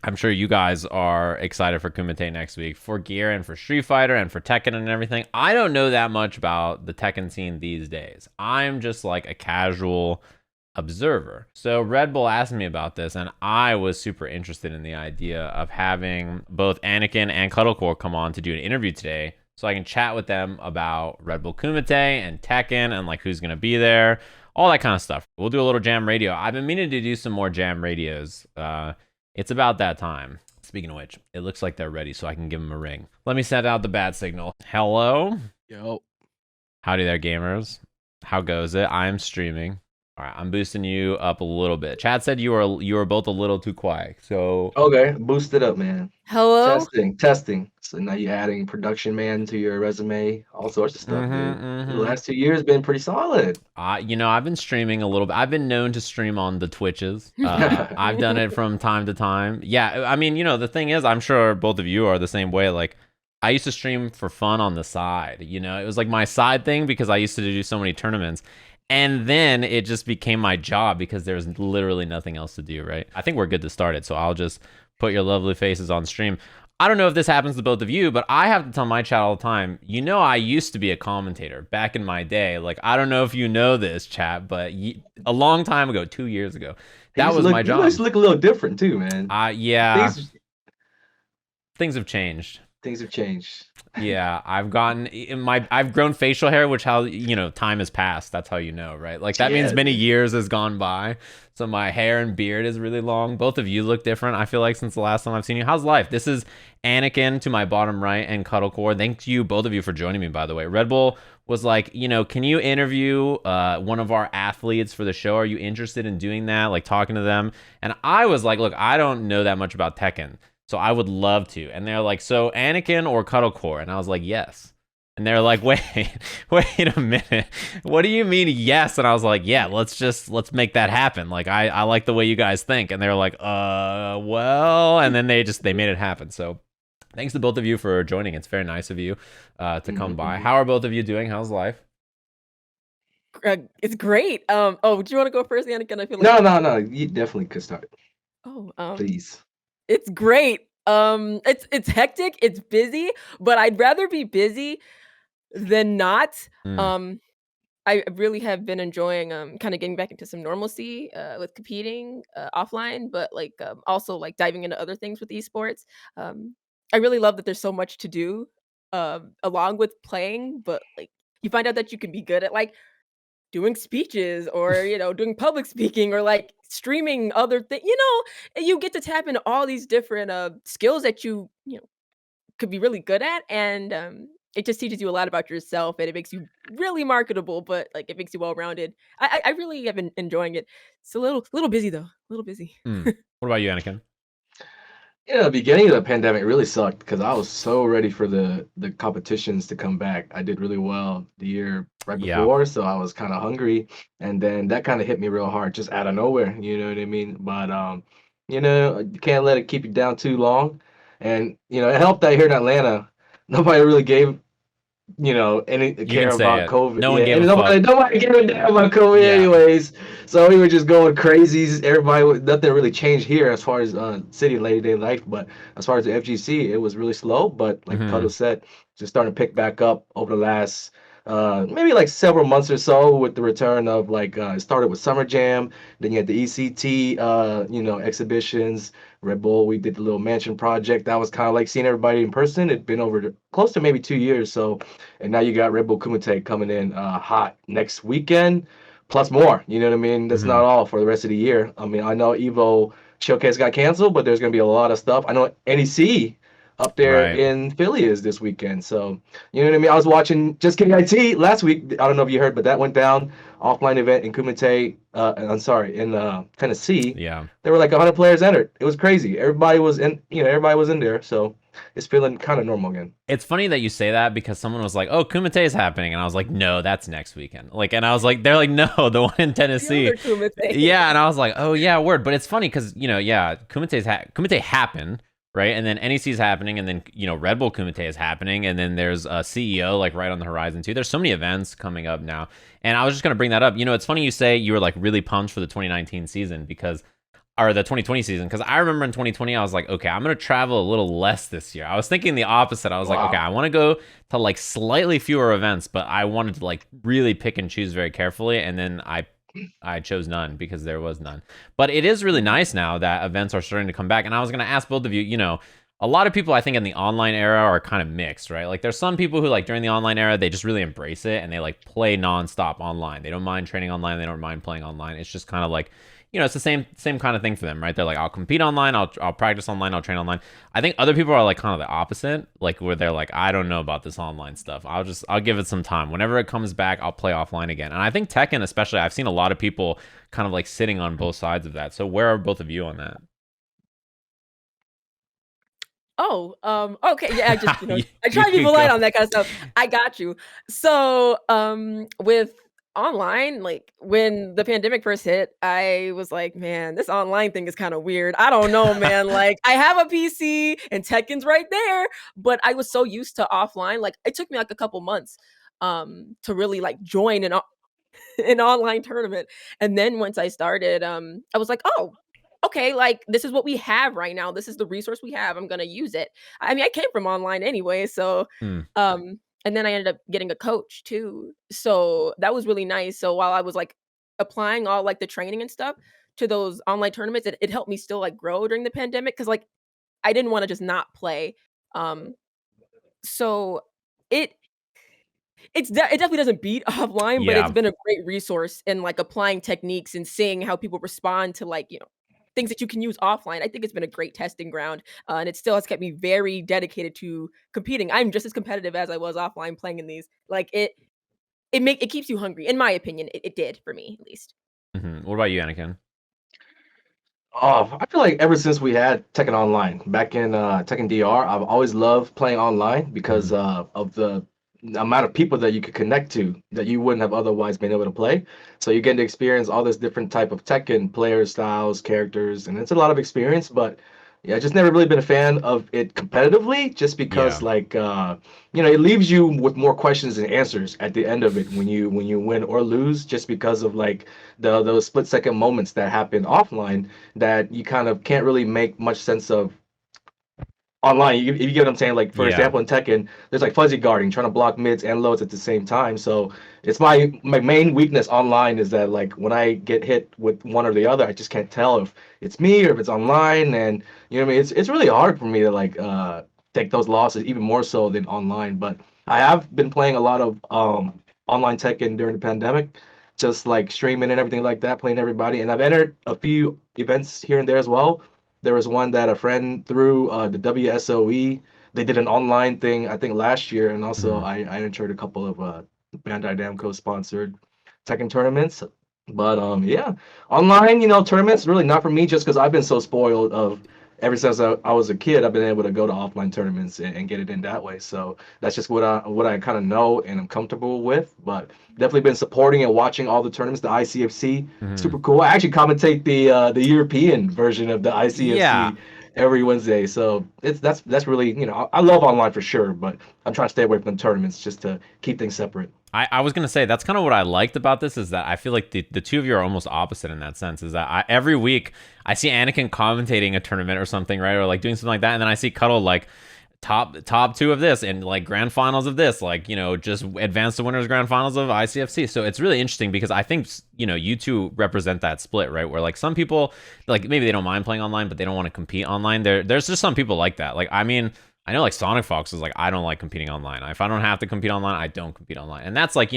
I'm sure you guys are excited for Kumite next week for gear and for Street Fighter and for Tekken and everything. I don't know that much about the Tekken scene these days. I'm just like a casual observer. So Red Bull asked me about this, and I was super interested in the idea of having both Anakin and Cuddle come on to do an interview today, so I can chat with them about Red Bull Kumite and Tekken and like who's gonna be there, all that kind of stuff. We'll do a little jam radio. I've been meaning to do some more jam radios. It's about that time. Speaking of which, it looks like they're ready, so I can give them a ring. Let me send out the bat signal. Hello. Yo. Howdy there, gamers. How goes it? I'm streaming. All right, I'm boosting you up a little bit. Chad said you were both a little too quiet. So Okay, boost it up, man. Hello? Testing. So now you're adding production man to your resume, all sorts of stuff, dude. The mhm. last 2 years been pretty solid. I've been streaming a little bit. I've been known to stream on the Twitches. I've done it from time to time. Yeah, I mean, the thing is, I'm sure both of you are the same way. Like, I used to stream for fun on the side. It was like my side thing because I used to do so many tournaments. And then it just became my job because there's literally nothing else to do, right? I think we're good to start it, so I'll just put your lovely faces on stream. I don't know if this happens to both of you, but I have to tell my chat all the time, I used to be a commentator back in my day. Like, I don't know if you know this, chat, but a long time ago, 2 years ago, that was my job. You guys look a little different too, man. Yeah. Things have changed. Things have changed. Yeah, I've grown facial hair, which time has passed. That's how you know, right? Like that means many years has gone by. So my hair and beard is really long. Both of you look different, I feel like, since the last time I've seen you. How's life? This is Anakin to my bottom right and Cuddle Core. Thank you, both of you, for joining me, by the way. Red Bull was like, can you interview one of our athletes for the show? Are you interested in doing that? Like talking to them? And I was like, look, I don't know that much about Tekken, so I would love to. And they're like, so Anakin or Cuddle Core? And I was like, yes. And they're like, wait a minute. What do you mean yes? And I was like, yeah, let's make that happen. Like, I like the way you guys think. And they're like, well, and then they made it happen. So thanks to both of you for joining. It's very nice of you to come by. How are both of you doing? How's life? It's great. Do you want to go first, Anakin? I feel like No. You definitely could start. Please. It's great. It's hectic. It's busy, but I'd rather be busy than not. I really have been enjoying kind of getting back into some normalcy with competing offline, but like also like diving into other things with esports. I really love that there's so much to do along with playing, but like you find out that you can be good at like doing speeches or doing public speaking or like streaming other things. You get to tap into all these different skills that you could be really good at, and it just teaches you a lot about yourself, and it makes you really marketable, but like it makes you well-rounded. I really have been enjoying it. It's a little busy though, a little busy. What about you, Anakin? The beginning of the pandemic really sucked because I was so ready for the competitions to come back. I did really well the year right before, so I was kind of hungry, and then that kind of hit me real hard just out of nowhere. You know what I mean? But you can't let it keep you down too long, and it helped that here in Atlanta, nobody really gave any care about COVID. No one gave nobody gave a damn about COVID anyways. So we were just going crazy. Nothing really changed here as far as city and day life. But as far as the FGC, it was really slow. But like Cuddle said, just starting to pick back up over the last maybe like several months or so with the return of it started with Summer Jam. Then you had the ECT, exhibitions. Red Bull, we did the little mansion project. That was kind of like seeing everybody in person. It'd been over close to maybe 2 years. So, and now you got Red Bull Kumite coming in hot next weekend, plus more. You know what I mean? That's not all for the rest of the year. I mean, I know Evo Showcase got canceled, but there's going to be a lot of stuff. I know NEC up there in Philly is this weekend. So, you know what I mean? I was watching Just Kidding IT last week. I don't know if you heard, but that went down. Offline event in Kumite, in Tennessee. Yeah. There were like 100 players entered. It was crazy. Everybody was in there. So it's feeling kind of normal again. It's funny that you say that because someone was like, oh, Kumite is happening. And I was like, no, that's next weekend. And I was like, they're like, no, the one in Tennessee. Yeah. And I was like, oh yeah, word. But it's funny because, Kumite happened. Right. And then NEC is happening. And then, Red Bull Kumite is happening. And then there's a CEO right on the horizon, too. There's so many events coming up now. And I was just going to bring that up. It's funny you say you were really pumped for the 2019 season because or the 2020 season, because I remember in 2020 I was like, okay, I'm gonna travel a little less this year. I was thinking the opposite. I was like, okay, I want to go to like slightly fewer events, but I wanted to like really pick and choose very carefully, and then I chose none because there was none. But it is really nice now that events are starting to come back. And I was gonna ask both of you, you know, a lot of people I think in the online era are kind of mixed, right? Like there's some people who like during the online era they just really embrace it and they like play nonstop online. They don't mind training online, they don't mind playing online. It's just kind of like, you know, it's the same kind of thing for them, right? They're like, I'll compete online, I'll practice online, I'll train online. I think other people are like kind of the opposite, like where they're like, I don't know about this online stuff. I'll give it some time. Whenever it comes back, I'll play offline again. And I think Tekken especially, I've seen a lot of people kind of like sitting on both sides of that. So where are both of you on that? Oh, okay, yeah, I just, I try to be polite on that kind of stuff. I got you. So, with online, like when the pandemic first hit, I was like, man, this online thing is kind of weird. I don't know, man. Like, I have a PC and Tekken's right there, but I was so used to offline. Like, it took me like a couple months, to really like join an online tournament. And then once I started, I was like, oh, okay, like this is what we have right now. This is the resource we have. I'm gonna use it. I mean, I came from online anyway, so Hmm. and then I ended up getting a coach too. So that was really nice. So while I was like applying all like the training and stuff to those online tournaments, it helped me still like grow during the pandemic because like I didn't want to just not play. Um so it it definitely doesn't beat offline, but it's Yeah. been a great resource in, like, applying techniques and seeing how people respond to, like, things that you can use offline. I think it's been a great testing ground, and it still has kept me very dedicated to competing. I'm just as competitive as I was offline playing in these. Like, it keeps you hungry, in my opinion. It did for me, at least. What about you, Anakin? Oh, I feel like ever since we had Tekken Online back in Tekken DR, I've always loved playing online because of the amount of people that you could connect to that you wouldn't have otherwise been able to play. So you get to experience all this different type of Tekken player styles, characters, and it's a lot of experience. But yeah, just never really been a fan of it competitively, just because Yeah. like it leaves you with more questions and answers at the end of it when you win or lose, just because of like those split-second moments that happen offline that you kind of can't really make much sense of online. You get what I'm saying? Like for Yeah. example, in Tekken, there's like fuzzy guarding, trying to block mids and lows at the same time. So it's my main weakness online is that like when I get hit with one or the other, I just can't tell if it's me or if it's online. And you know what I mean? It's really hard for me to like take those losses even more so than online. But I have been playing a lot of online Tekken during the pandemic. Just like streaming and everything like that, playing everybody, and I've entered a few events here and there as well. There was one that a friend through the WSOE. They did an online thing, I think, last year, and also I entered a couple of Bandai Namco sponsored Tekken tournaments. But yeah, online, tournaments really not for me, just because I've been so spoiled of ever since I was a kid. I've been able to go to offline tournaments and get it in that way. So that's just what I kind of know and I'm comfortable with. But definitely been supporting and watching all the tournaments. The ICFC, super cool. I actually commentate the European version of the Yeah. ICFC every Wednesday. So that's really I love online for sure, but I'm trying to stay away from the tournaments just to keep things separate. I was gonna say that's kind of what I liked about this is that I feel like the two of you are almost opposite in that sense. Is that every week I see Anakin commentating a tournament or something, right, or like doing something like that, and then I see Cuddle like top two of this and like grand finals of this, like just advance to winners grand finals of ICFC. So it's really interesting because I think you two represent that split, right? Where like some people like maybe they don't mind playing online, but they don't want to compete online. There's just some people like that. Like I mean. I know like Sonic Fox is like, I don't like competing online. If I don't have to compete online, I don't compete online. And that's like,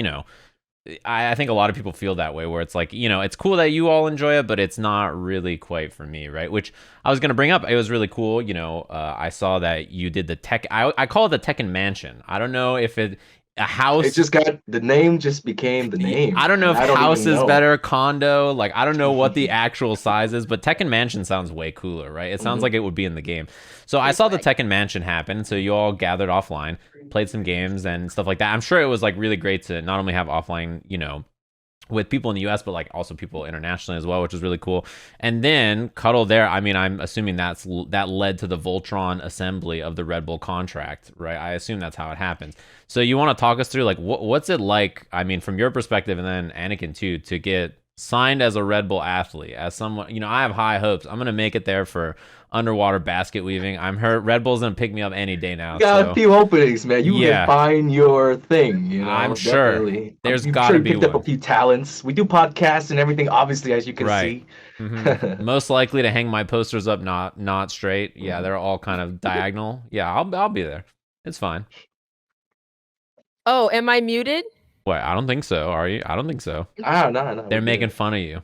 I think a lot of people feel that way where it's like, it's cool that you all enjoy it, but it's not really quite for me, right? Which I was going to bring up. It was really cool. I saw that you did the I call it the Tekken Mansion. I don't know if a house. It just got the name just became the name. I don't know if I don't house even is know. better, condo. Like I don't know what the actual size is, but Tekken Mansion sounds way cooler, right? It sounds like it would be in the game. So I saw the Tekken Mansion happen. So you all gathered offline, played some games and stuff like that. I'm sure it was like really great to not only have offline, with people in the US, but like also people internationally as well, which is really cool. And then Cuddle there, I mean, I'm assuming that led to the Voltron assembly of the Red Bull contract, right? I assume that's how it happens. So you want to talk us through like what's it like? I mean, from your perspective, and then Anakin too, to get signed as a Red Bull athlete, as someone, I have high hopes. I'm gonna make it there for underwater basket weaving. I'm hurt. Red Bull's gonna pick me up any day now. You got so. a few openings, man. You Yeah. can find your thing, I'm sure. Definitely. There's I'm gotta sure you be picked up one. a few talents. We do podcasts and everything, obviously, as you can Right. see. Most likely to hang my posters up not straight. Yeah, they're all kind of diagonal. Yeah, I'll be there. It's fine. Oh, am I muted? What? I don't think so. Are you? I don't think so. No. They're making fun of you.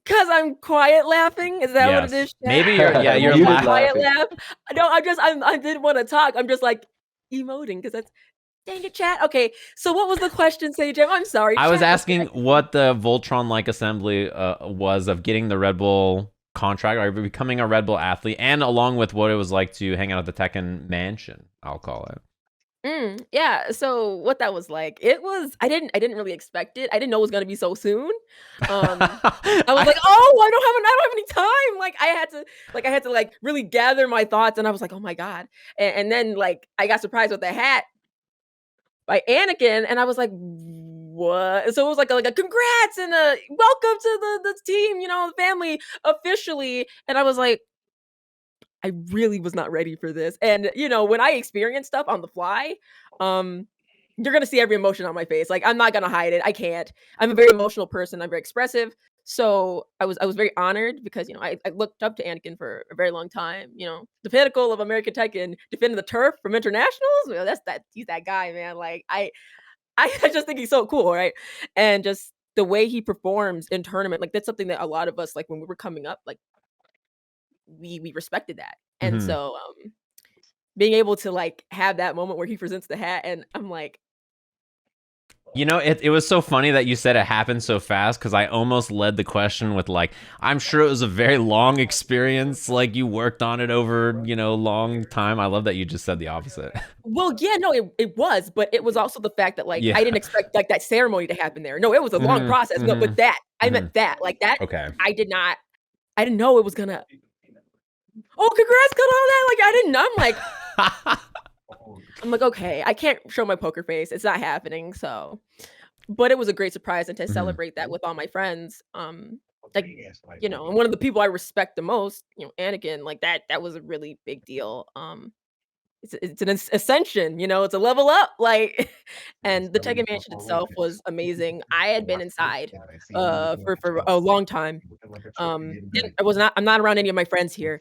Cause I'm quiet laughing. Is that what it is? Chat? Maybe you're Muted laughing. Quiet laugh. No, I didn't want to talk. I'm just like emoting because that's dang it, chat. Okay, so what was the question, Sajam? I'm sorry. I was chat. asking what the Voltron-like assembly was of getting the Red Bull contract or becoming a Red Bull athlete, and along with what it was like to hang out at the Tekken Mansion. I'll call it. Yeah, so what that was like, it was I didn't really expect it. I didn't know it was gonna be so soon. I was like, oh, I don't have any time. Like I had to like really gather my thoughts, and I was like, oh my god. And then like I got surprised with the hat by Anakin, and I was like, what? So it was like a congrats and a welcome to the team, the family officially. And I was like, I really was not ready for this. And when I experience stuff on the fly, you're gonna see every emotion on my face. Like I'm not gonna hide it. I can't. I'm a very emotional person. I'm very expressive. So I was very honored because I looked up to Anakin for a very long time. The pinnacle of American Tekken, defending the turf from internationals. Well, he's that guy, man. Like I just think he's so cool, right? And just the way he performs in tournament, like that's something that a lot of us, like when we were coming up, like we respected that. And so being able to like have that moment where he presents the hat and I'm like, it was so funny that you said it happened so fast because I almost led the question with like, I'm sure it was a very long experience. Like you worked on it over, long time. I love that you just said the opposite. Well, yeah, no, it was, but it was also the fact that like I didn't expect like that ceremony to happen there. No, it was a long process. No, but I meant that. Like that, okay. I didn't know it was gonna. Oh, congrats, cut all that. Like I didn't know. I'm like, okay, I can't show my poker face. It's not happening. So, but it was a great surprise, and to celebrate that with all my friends, like and one of the people I respect the most, Anakin, like that was a really big deal. It's an ascension, it's a level up, like, and the Tekken Mansion itself was amazing. I had been inside for a long time. I'm not around any of my friends here.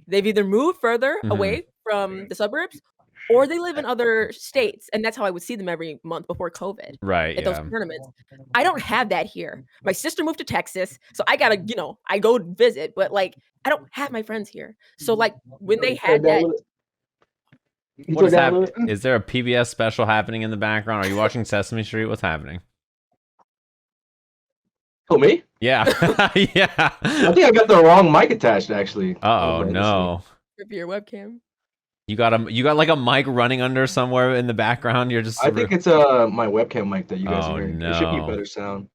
They've either moved further away from the suburbs or they live in other states, and that's how I would see them every month before COVID. Right. At those tournaments. I don't have that here. My sister moved to Texas, so I gotta, I go visit, but like I don't have my friends here. So like when they had that. What is happening? Is there a PBS special happening in the background? Are you watching Sesame Street? What's happening? Oh, me? Yeah. Yeah. I think I got the wrong mic attached, actually. Oh no. For your webcam. You got like a mic running under somewhere in the background. You're just. I think it's my webcam mic that you guys are hearing. No. It should be better sound.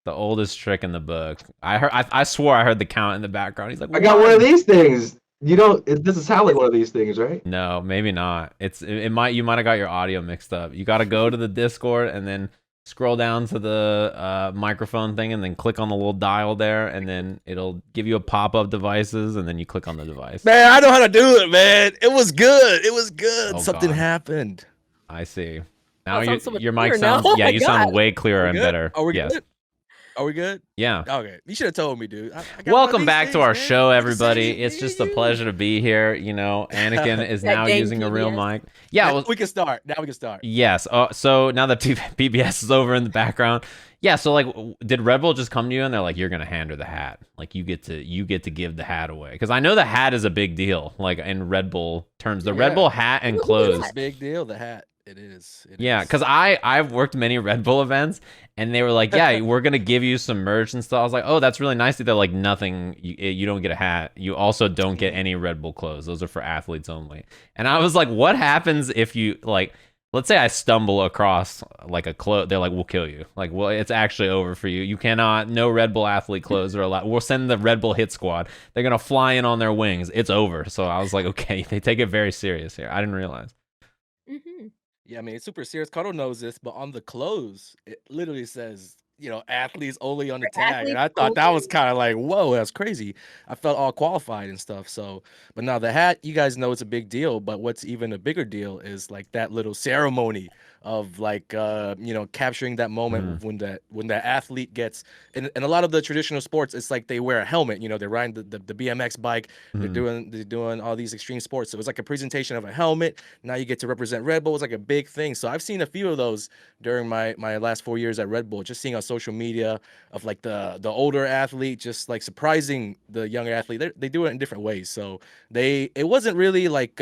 The oldest trick in the book. I swore I heard the count in the background. He's like, I got one of these things. It doesn't sound like one of these things, right? No, maybe not. You might have got your audio mixed up. You got to go to the Discord and then scroll down to the microphone thing and then click on the little dial there, and then it'll give you a pop-up devices, and then you click on the device. Man, I know how to do it, man. It was good. Oh, Something God. happened. I see. Now so your mic now. sounds Oh you God. sound way clearer and Good? better. Are we yes. good? Are we good? Yeah. Okay. You should have told me, dude. I got Welcome back to our things, show, man. everybody. It's just a pleasure to be here. Anakin is That now dang using a real PBS. mic. Yeah, well, We can start. Now we can start. yes. So now that PBS is over in the background, yeah. So like, did Red Bull just come to you and they're like, "You're gonna hand her the hat. Like, you get to give the hat away." Because I know the hat is a big deal. Like in Red Bull terms, the Red Yeah. Bull hat and clothes. It's a big deal. The hat. It is. Yeah, because I've worked many Red Bull events, and they were like, "Yeah, we're gonna give you some merch and stuff." I was like, "Oh, that's really nice." They're like, "Nothing. You don't get a hat. You also don't get any Red Bull clothes. Those are for athletes only." And I was like, "What happens if you like?" Let's say I stumble across like a clothes. They're like, "We'll kill you." Like, well, it's actually over for you. You cannot. No Red Bull athlete clothes are allowed. We'll send the Red Bull hit squad. They're gonna fly in on their wings. It's over. So I was like, okay, they take it very serious here. I didn't realize. Mm-hmm. Yeah, I mean, it's super serious. Cuddle knows this, but on the clothes, it literally says athletes only on the For tag, and athletes I thought that was only. kind of like, whoa, that's crazy. I felt all qualified and stuff. So, but now the hat, you guys know it's a big deal. But what's even a bigger deal is like that little ceremony of like capturing that moment when that athlete gets in a lot of the traditional sports. It's like they wear a helmet. They're riding the BMX bike. They're doing all these extreme sports. So it's like a presentation of a helmet. Now you get to represent Red Bull. It's like a big thing. So I've seen a few of those during my last 4 years at Red Bull, just seeing on social media of like the older athlete just like surprising the younger athlete. They do it in different ways. So it wasn't really like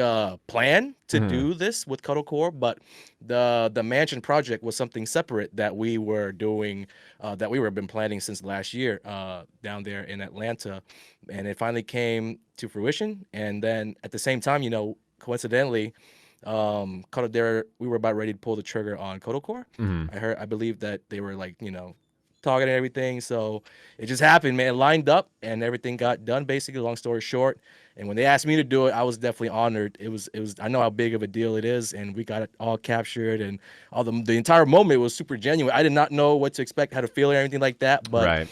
planned to do this with Cuddle Core, but the Mansion project was something separate that we were doing, that we were been planning since last year down there in Atlanta, and it finally came to fruition. And then at the same time, coincidentally, Cuddle there, we were about ready to pull the trigger on Cuddle Core. I believe that they were like, talking and everything. So it just happened, man. It lined up and everything got done, basically, long story short. And when they asked me to do it, I was definitely honored. It was, I know how big of a deal it is, and we got it all captured, and all the entire moment was super genuine. I did not know what to expect, how to feel or anything like that. But Right.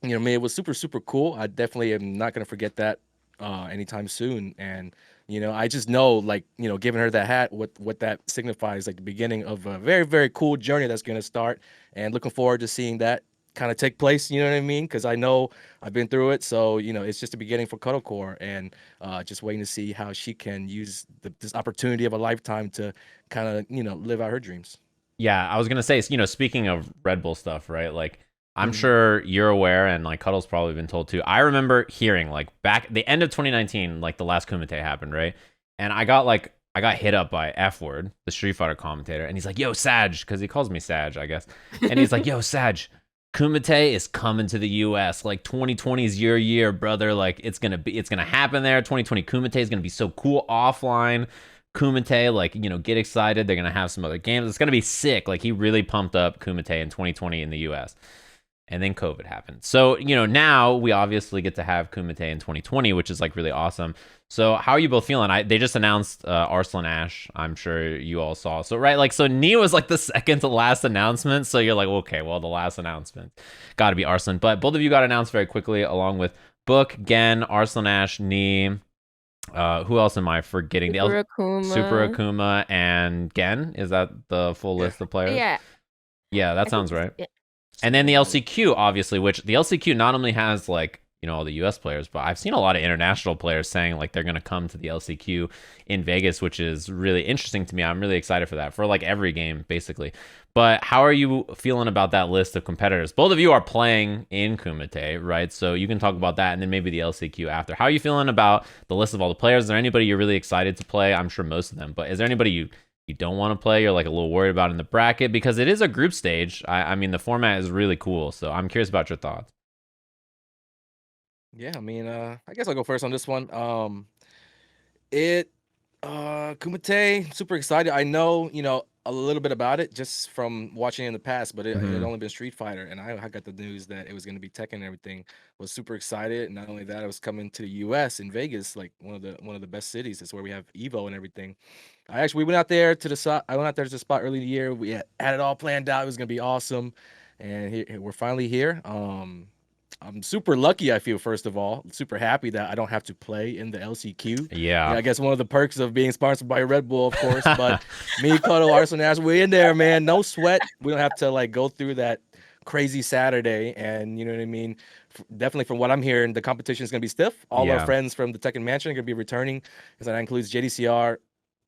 man, it was super, super cool. I definitely am not gonna forget that anytime soon. And I just know, like, giving her that hat, what that signifies, like the beginning of a very, very cool journey that's gonna start. And looking forward to seeing that kind of take place. You know what I mean? Because I know I've been through it. So it's just the beginning for Cuddle Core, and just waiting to see how she can use this opportunity of a lifetime to kind of live out her dreams. Yeah, I was gonna say, speaking of Red Bull stuff, right? Like, I'm sure you're aware, and like Cuddle's probably been told too. I remember hearing like back the end of 2019, like the last Kumite happened, right? And I got hit up by F Word, the Street Fighter commentator, and he's like, "Yo, Saj," because he calls me Saj, I guess, and he's like, "Yo, Saj, Kumite is coming to the U.S. Like 2020 is your year, brother. Like it's gonna happen there. 2020 Kumite is gonna be so cool offline." Kumite, like, get excited. They're gonna have some other games. It's gonna be sick. Like, he really pumped up Kumite in 2020 in the US. And then COVID happened. So, now we obviously get to have Kumite in 2020, which is like really awesome. So how are you both feeling? They just announced Arslan Ash. I'm sure you all saw. So, right, like, so Nia was like the second to last announcement. So you're like, okay, well, the last announcement got to be Arslan. But both of you got announced very quickly, along with Book, Gen, Arslan Ash, Nia. Who else am I forgetting? Super Akuma. Super Akuma and Gen. Is that the full list of players? Yeah. Yeah, that sounds right. Yeah. And then the LCQ, obviously, which the LCQ not only has like, all the US players, but I've seen a lot of international players saying like they're going to come to the LCQ in Vegas, which is really interesting to me. I'm really excited for that, for like every game, basically. But how are you feeling about that list of competitors? Both of you are playing in Kumite, right? So you can talk about that and then maybe the LCQ after. How are you feeling about the list of all the players? Is there anybody you're really excited to play? I'm sure most of them, but is there anybody you don't want to play, you're like a little worried about in the bracket? Because it is a group stage. I mean, the format is really cool. So I'm curious about your thoughts. Yeah, I mean, I guess I'll go first on this one. It Kumite, super excited. I know, a little bit about it just from watching it in the past, but it had only been Street Fighter, and I got the news that it was going to be Tekken and everything. Was super excited. And not only that, it was coming to the US in Vegas, like one of the best cities. It's where we have Evo and everything. We went out there to the spot. I went out there to the spot early in the year. We had it all planned out. It was gonna be awesome, and we're finally here. I'm super lucky. I feel, first of all, super happy that I don't have to play in the LCQ. Yeah. I guess one of the perks of being sponsored by Red Bull, of course. But me, Cuddle, Arslan Ash, we in there, man. No sweat. We don't have to like go through that crazy Saturday, and you know what I mean. Definitely, from what I'm hearing, the competition is gonna be stiff. All our friends from the Tekken Mansion are gonna be returning, because that includes JDCR,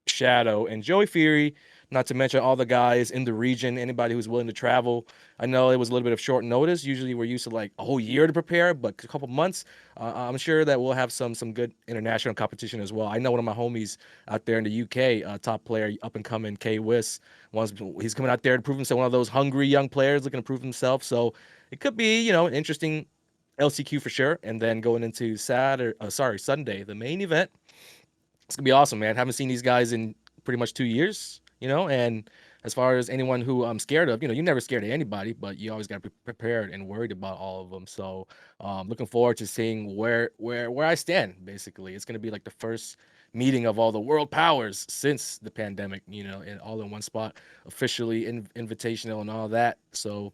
Shadow, and Joey Fury, not to mention all the guys in the region, anybody who's willing to travel. I know it was a little bit of short notice. Usually we're used to like a whole year to prepare, but a couple months. I'm sure that we'll have some good international competition as well. I know one of my homies out there in the UK, top player, up and coming, K Wiss, he's coming out there to prove himself, one of those hungry young players looking to prove himself. So it could be, an interesting LCQ for sure. And then going into Sunday, the main event. It's gonna be awesome, man. Haven't seen these guys in pretty much 2 years, and as far as anyone who I'm scared of, you're never scared of anybody, but you always got to be prepared and worried about all of them. So looking forward to seeing where I stand. Basically, it's gonna be like the first meeting of all the world powers since the pandemic, you know, and all in one spot, officially invitational and all that. So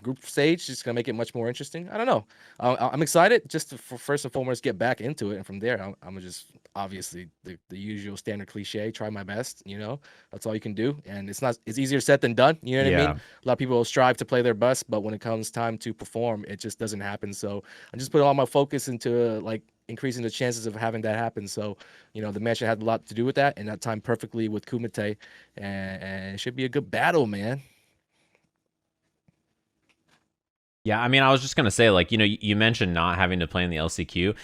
group stage is gonna make it much more interesting. I don't know. I'm excited just to, for first and foremost get back into it, and from there I'm gonna just obviously the usual standard cliche, try my best. You know, that's all you can do, and it's easier said than done. You know what I mean? A lot of people strive to play their best, but when it comes time to perform, it just doesn't happen. So I just put all my focus into like increasing the chances of having that happen. So, you know, the mansion had a lot to do with that, and that timed perfectly with Kumite, and it should be a good battle, man. Yeah, I mean, I was just gonna say, like, you know, you mentioned not having to play in the LCQ.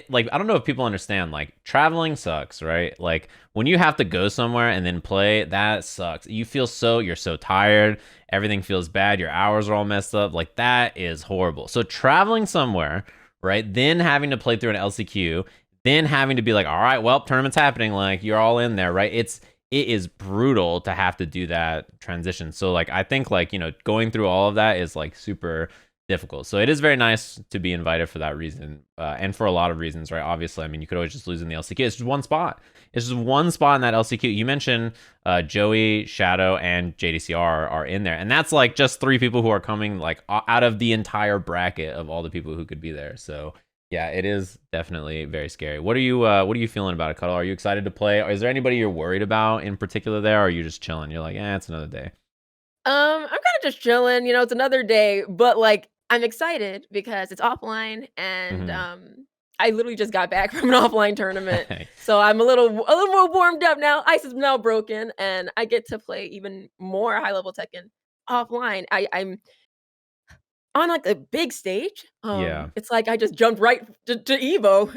Like, I don't know if people understand, like, traveling sucks, right? Like, when you have to go somewhere and then play, that sucks. You're so tired. Everything feels bad. Your hours are all messed up. Like, that is horrible. So traveling somewhere, right? Then having to play through an LCQ, then having to be like, all right, well, tournament's happening. Like, you're all in there, right? It is brutal to have to do that transition. So like, I think like, you know, going through all of that is like super difficult. So it is very nice to be invited for that reason. And for a lot of reasons, right? Obviously, I mean, you could always just lose in the LCQ. It's just one spot. It's just one spot in that LCQ. You mentioned Joey, Shadow, and JDCR are in there. And that's like just 3 people who are coming like out of the entire bracket of all the people who could be there. So yeah, it is definitely very scary. What are you feeling about it, Cuddle? Are you excited to play? Or is there anybody you're worried about in particular there, or are you just chilling? You're like, it's another day. I'm kind of just chilling. You know, it's another day, but like I'm excited because it's offline, and I literally just got back from an offline tournament, so I'm a little more warmed up now. Ice is now broken, and I get to play even more high level Tekken offline. I'm on like a big stage. Yeah. It's like I just jumped right to Evo,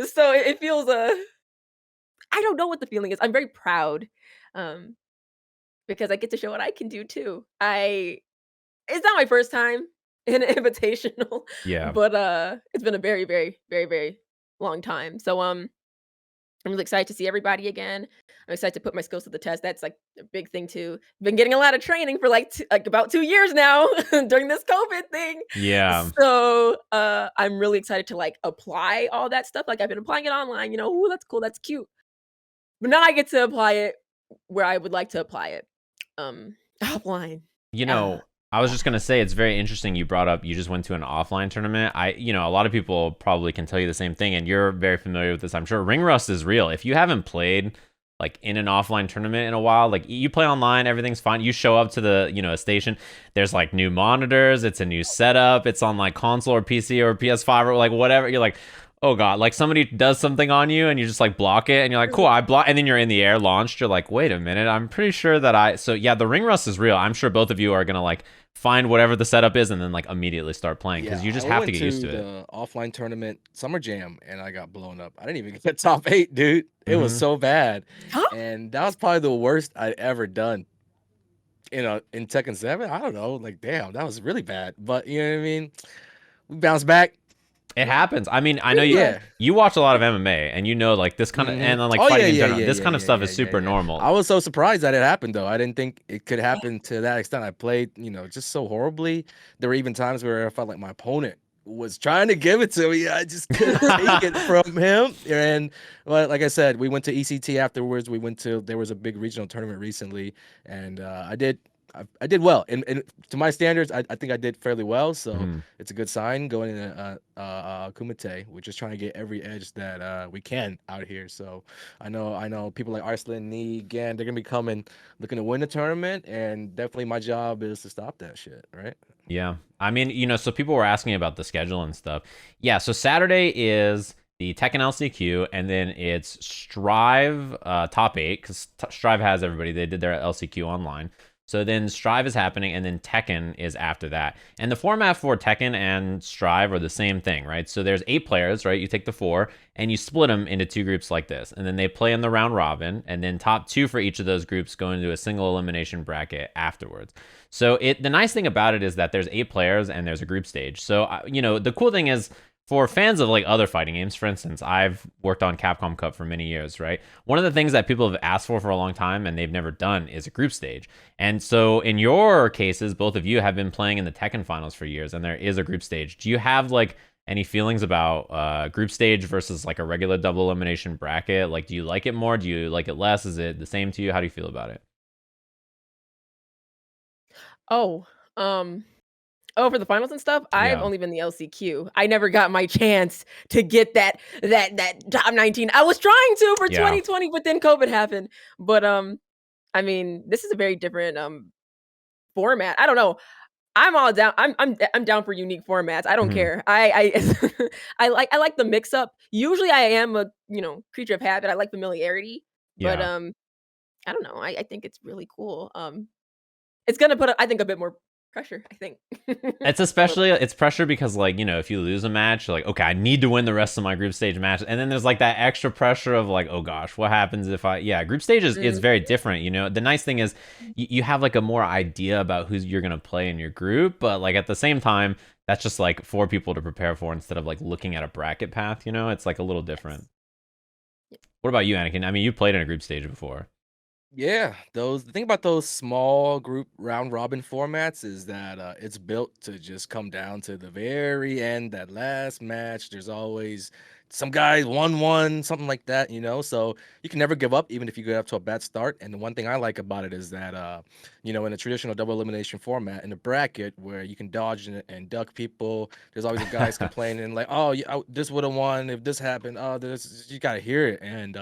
so it feels I don't know what the feeling is. I'm very proud, because I get to show what I can do too. It's not my first time in an invitational, Yeah. but it's been a very, very, very, very long time. So I'm really excited to see everybody again. I'm excited to put my skills to the test. That's like a big thing too. Been getting a lot of training for like about 2 years now during this COVID thing. Yeah. So I'm really excited to like apply all that stuff. Like I've been applying it online, you know, ooh, that's cool, that's cute. But now I get to apply it where I would like to apply it. Offline. You know, I was just gonna say it's very interesting you brought up you just went to an offline tournament. You know, a lot of people probably can tell you the same thing, and you're very familiar with this, I'm sure. Ring rust is real. If you haven't played like in an offline tournament in a while, like you play online, everything's fine. You show up to the, you know, a station, there's like new monitors, it's a new setup, it's on like console or PC or PS5 or like whatever. You're like, oh god, like somebody does something on you and you just like block it and you're like, cool, I block, and then you're in the air launched. You're like, wait a minute, I'm pretty sure that so yeah, the ring rust is real. I'm sure both of you are gonna like find whatever the setup is and then like immediately start playing because you just have to get used to it. The offline tournament Summer Jam and I got blown up. I didn't even get top 8, dude. It was so bad. And that was probably the worst I'd ever done. You know, in Tekken 7, I don't know, like damn, that was really bad. But you know what I mean? We bounced back. It happens. I mean, I know you watch a lot of MMA and you know like this kind of and then like fighting in general. This kind of stuff is super normal. I was so surprised that it happened though. I didn't think it could happen to that extent. I played, you know, just so horribly. There were even times where I felt like my opponent was trying to give it to me. I just couldn't take it from him. And well, like I said, we went to ECT afterwards. There was a big regional tournament recently, and I did well, and to my standards, I think I did fairly well. So it's a good sign going into Kumite. We're just trying to get every edge that we can out here. So I know people like Arslan, Nee, Gan, they're gonna be coming looking to win the tournament, and definitely my job is to stop that shit, right? Yeah, I mean, you know, so people were asking about the schedule and stuff. Yeah, so Saturday is the Tekken LCQ, and then it's Strive top 8 because Strive has everybody. They did their LCQ online. So then Strive is happening, and then Tekken is after that. And the format for Tekken and Strive are the same thing, right? So there's 8 players, right? You take the 4, and you split them into 2 groups like this. And then they play in the round robin, and then top 2 for each of those groups go into a single elimination bracket afterwards. So the nice thing about it is that there's 8 players, and there's a group stage. So, you know, the cool thing is, for fans of like other fighting games, for instance, I've worked on Capcom Cup for many years, right? One of the things that people have asked for a long time and they've never done is a group stage. And so in your cases, both of you have been playing in the Tekken finals for years and there is a group stage. Do you have like Any feelings about group stage versus like a regular double elimination bracket? Like, do you like it more? Do you like it less? Is it the same to you? How do you feel about it? Oh, um, for the finals and stuff, I've Yeah. only been the LCQ. I never got my chance to get that top 19. I was trying to for Yeah. 2020, but then COVID happened. But I mean, this is a very different format. I don't know. I'm all down. I'm down for unique formats. I don't Mhm. care. I I like the mix up. Usually I am a, creature of habit. I like familiarity. But Yeah. I don't know. I think it's really cool. It's gonna put I think a bit more pressure, I think. It's But especially it's pressure because like, if you lose a match, you're like, okay, I need to win the rest of my group stage match. And then there's like that extra pressure of like, oh gosh, what happens if group stage is very different, The nice thing is you have like a more idea about who you're gonna play in your group, but like at the same time, that's just like 4 people to prepare for instead of like looking at a bracket path, It's like a little different. Yes. What about you, Anakin? I mean, you played in a group stage before. Yeah, the thing about those small group round robin formats is that it's built to just come down to the very end, that last match. There's always some guy 1-1, something like that, So you can never give up, even if you get up to a bad start. And the one thing I like about it is that, in a traditional double elimination format, in the bracket where you can dodge and duck people, there's always the guys complaining like, "Oh, yeah, this would have won if this happened." Oh, this you gotta hear it, and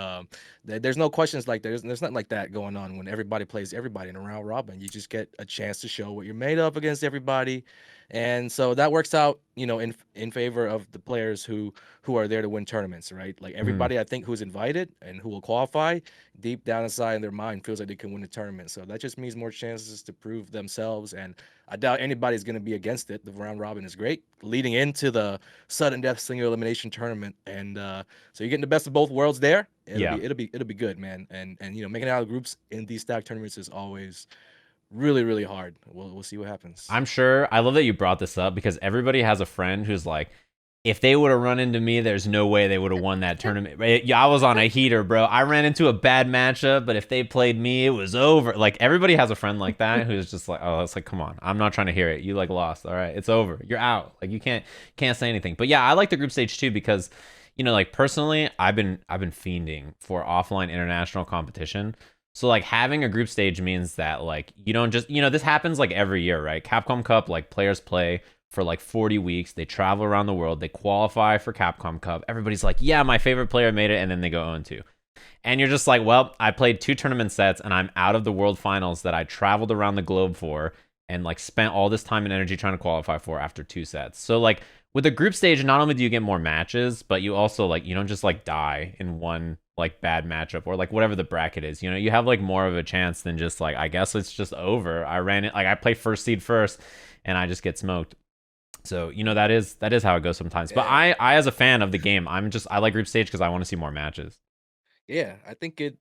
there's no questions like that. There's nothing like that going on when everybody plays everybody in a round robin. You just get a chance to show what you're made of against everybody, and so that works out, in favor of the players who are there to win tournaments, right? Like everybody, I think, who's invited and who will qualify, deep down inside in their mind feels like they can win the tournament. So that just means more chances to prove themselves, and I doubt anybody's going to be against it. The round robin is great, leading into the sudden death single elimination tournament, and so you're getting the best of both worlds there. It'll be good, man. And making it out of groups in these stack tournaments is always really, really hard. We'll see what happens. I'm sure. I love that you brought this up because everybody has a friend who's like, if they would have run into me, there's no way they would have won that tournament. Yeah, I was on a heater, bro. I ran into a bad matchup, but if they played me, it was over. Like everybody has a friend like that who's just like, oh, it's like, come on, I'm not trying to hear it. You like lost. All right, it's over. You're out. Like you can't say anything. But yeah, I like the group stage too because, like personally, I've been fiending for offline international competition. So like having a group stage means that like you don't just this happens like every year, right? Capcom Cup, like players play for like 40 weeks. They travel around the world. They qualify for Capcom Cup. Everybody's like, yeah, my favorite player made it, and then they go 0-2. And you're just like, well, I played 2 tournament sets and I'm out of the world finals that I traveled around the globe for and like spent all this time and energy trying to qualify for after 2 sets. So like with the group stage, not only do you get more matches, but you also like you don't just like die in one like bad matchup or like whatever the bracket is. You have like more of a chance than just like I guess it's just over. I ran it like I play first seed first and I just get smoked. So that is how it goes sometimes. But I as a fan of the game, I like group stage because I want to see more matches. Yeah, I think it'd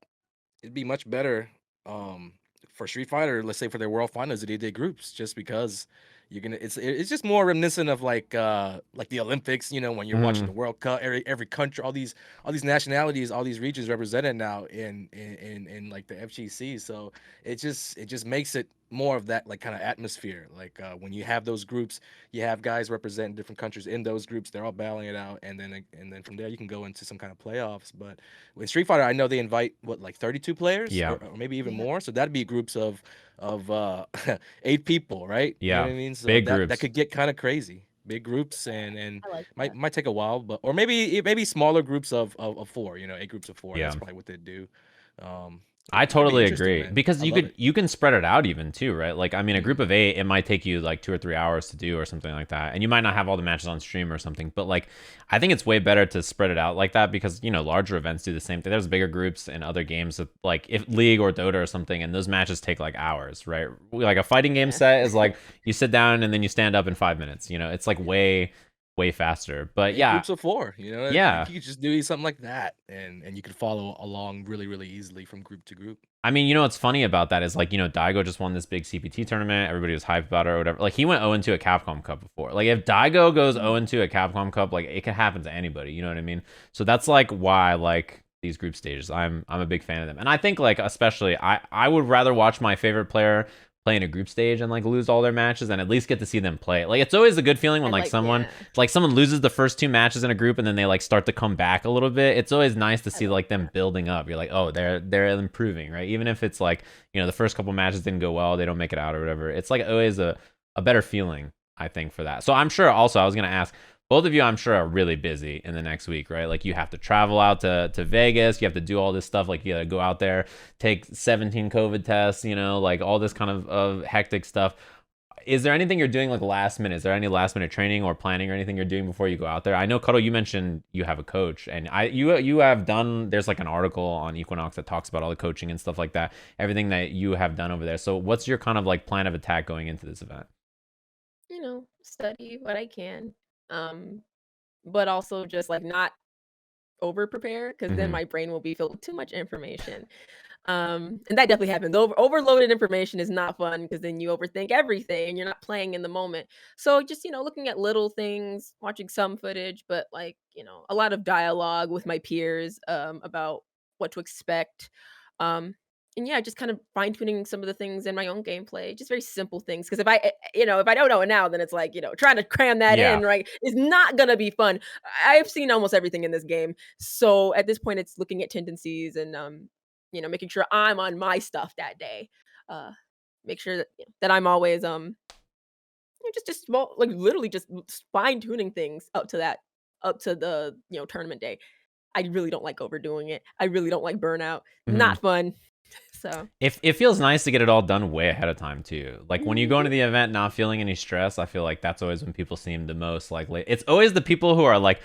be much better for Street Fighter, let's say for their world finals, if they did groups, just because you're gonna it's just more reminiscent of like the Olympics, when you're watching the World Cup, every country, all these nationalities, all these regions represented now in like the FGC. So it just makes it more of that like kind of atmosphere. Like when you have those groups, you have guys representing different countries in those groups, they're all battling it out, and then from there you can go into some kind of playoffs. But with Street Fighter, I know they invite like 32 players, Yeah. or maybe even more. So that'd be groups of 8 people, right? Yeah. You know what I mean? So Big that groups. could get kind of crazy. Big groups and I like that. might take a while, but or maybe smaller groups of 4, 8 groups of 4. Yeah. That's probably what they do. I That'd be totally interesting, agree man. because I love it. you can spread it out even too, right? Like I mean, a group of 8, it might take you like 2 or 3 hours to do or something like that, and you might not have all the matches on stream or something. But like, I think it's way better to spread it out like that because larger events do the same thing. There's bigger groups in other games that, like if League or Dota or something, and those matches take like hours, right? Like a fighting game set is like you sit down and then you stand up in 5 minutes. It's like way faster. But yeah, groups of 4. Yeah. You could just do something like that, and you could follow along really, really easily from group to group. I mean, what's funny about that is like, Daigo just won this big CPT tournament. Everybody was hyped about it or whatever. Like he went 0-2 at Capcom Cup before. Like if Daigo goes 0-2 at Capcom Cup, like it could happen to anybody. You know what I mean? So that's like why I like these group stages. I'm a big fan of them. And I think like especially I would rather watch my favorite player play play in a group stage and like lose all their matches and at least get to see them play. Like it's always a good feeling when someone loses the first 2 matches in a group and then they like start to come back a little bit. It's always nice to see like them building up. You're like, oh, they're improving, right? Even if it's like, the first couple matches didn't go well, they don't make it out or whatever. It's like always a better feeling, I think, for that. So I'm sure also I was gonna ask, both of you, I'm sure, are really busy in the next week, right? Like you have to travel out to Vegas. You have to do all this stuff. Like you got to go out there, take 17 COVID tests, like all this kind of hectic stuff. Is there anything you're doing like last minute? Is there any last minute training or planning or anything you're doing before you go out there? I know, Cuddle, you mentioned you have a coach, and you have done. There's like an article on Equinox that talks about all the coaching and stuff like that. Everything that you have done over there. So what's your kind of like plan of attack going into this event? Study what I can. But also just like not over prepare because then my brain will be filled with too much information. And that definitely happens. Overloaded information is not fun because then you overthink everything and you're not playing in the moment. So just, looking at little things, watching some footage, but like, a lot of dialogue with my peers about what to expect. And yeah, just kind of fine tuning some of the things in my own gameplay, just very simple things. Because if I don't know it now, then it's like, trying to cram that in, right, is not gonna be fun. I've seen almost everything in this game, so at this point, it's looking at tendencies and making sure I'm on my stuff that day. Make sure that I'm always just small, like literally just fine tuning things up to the tournament day. I really don't like overdoing it. I really don't like burnout. Not fun. So it feels nice to get it all done way ahead of time too. Like when you go into the event not feeling any stress, I feel like that's always when people seem the most like it's always the people who are like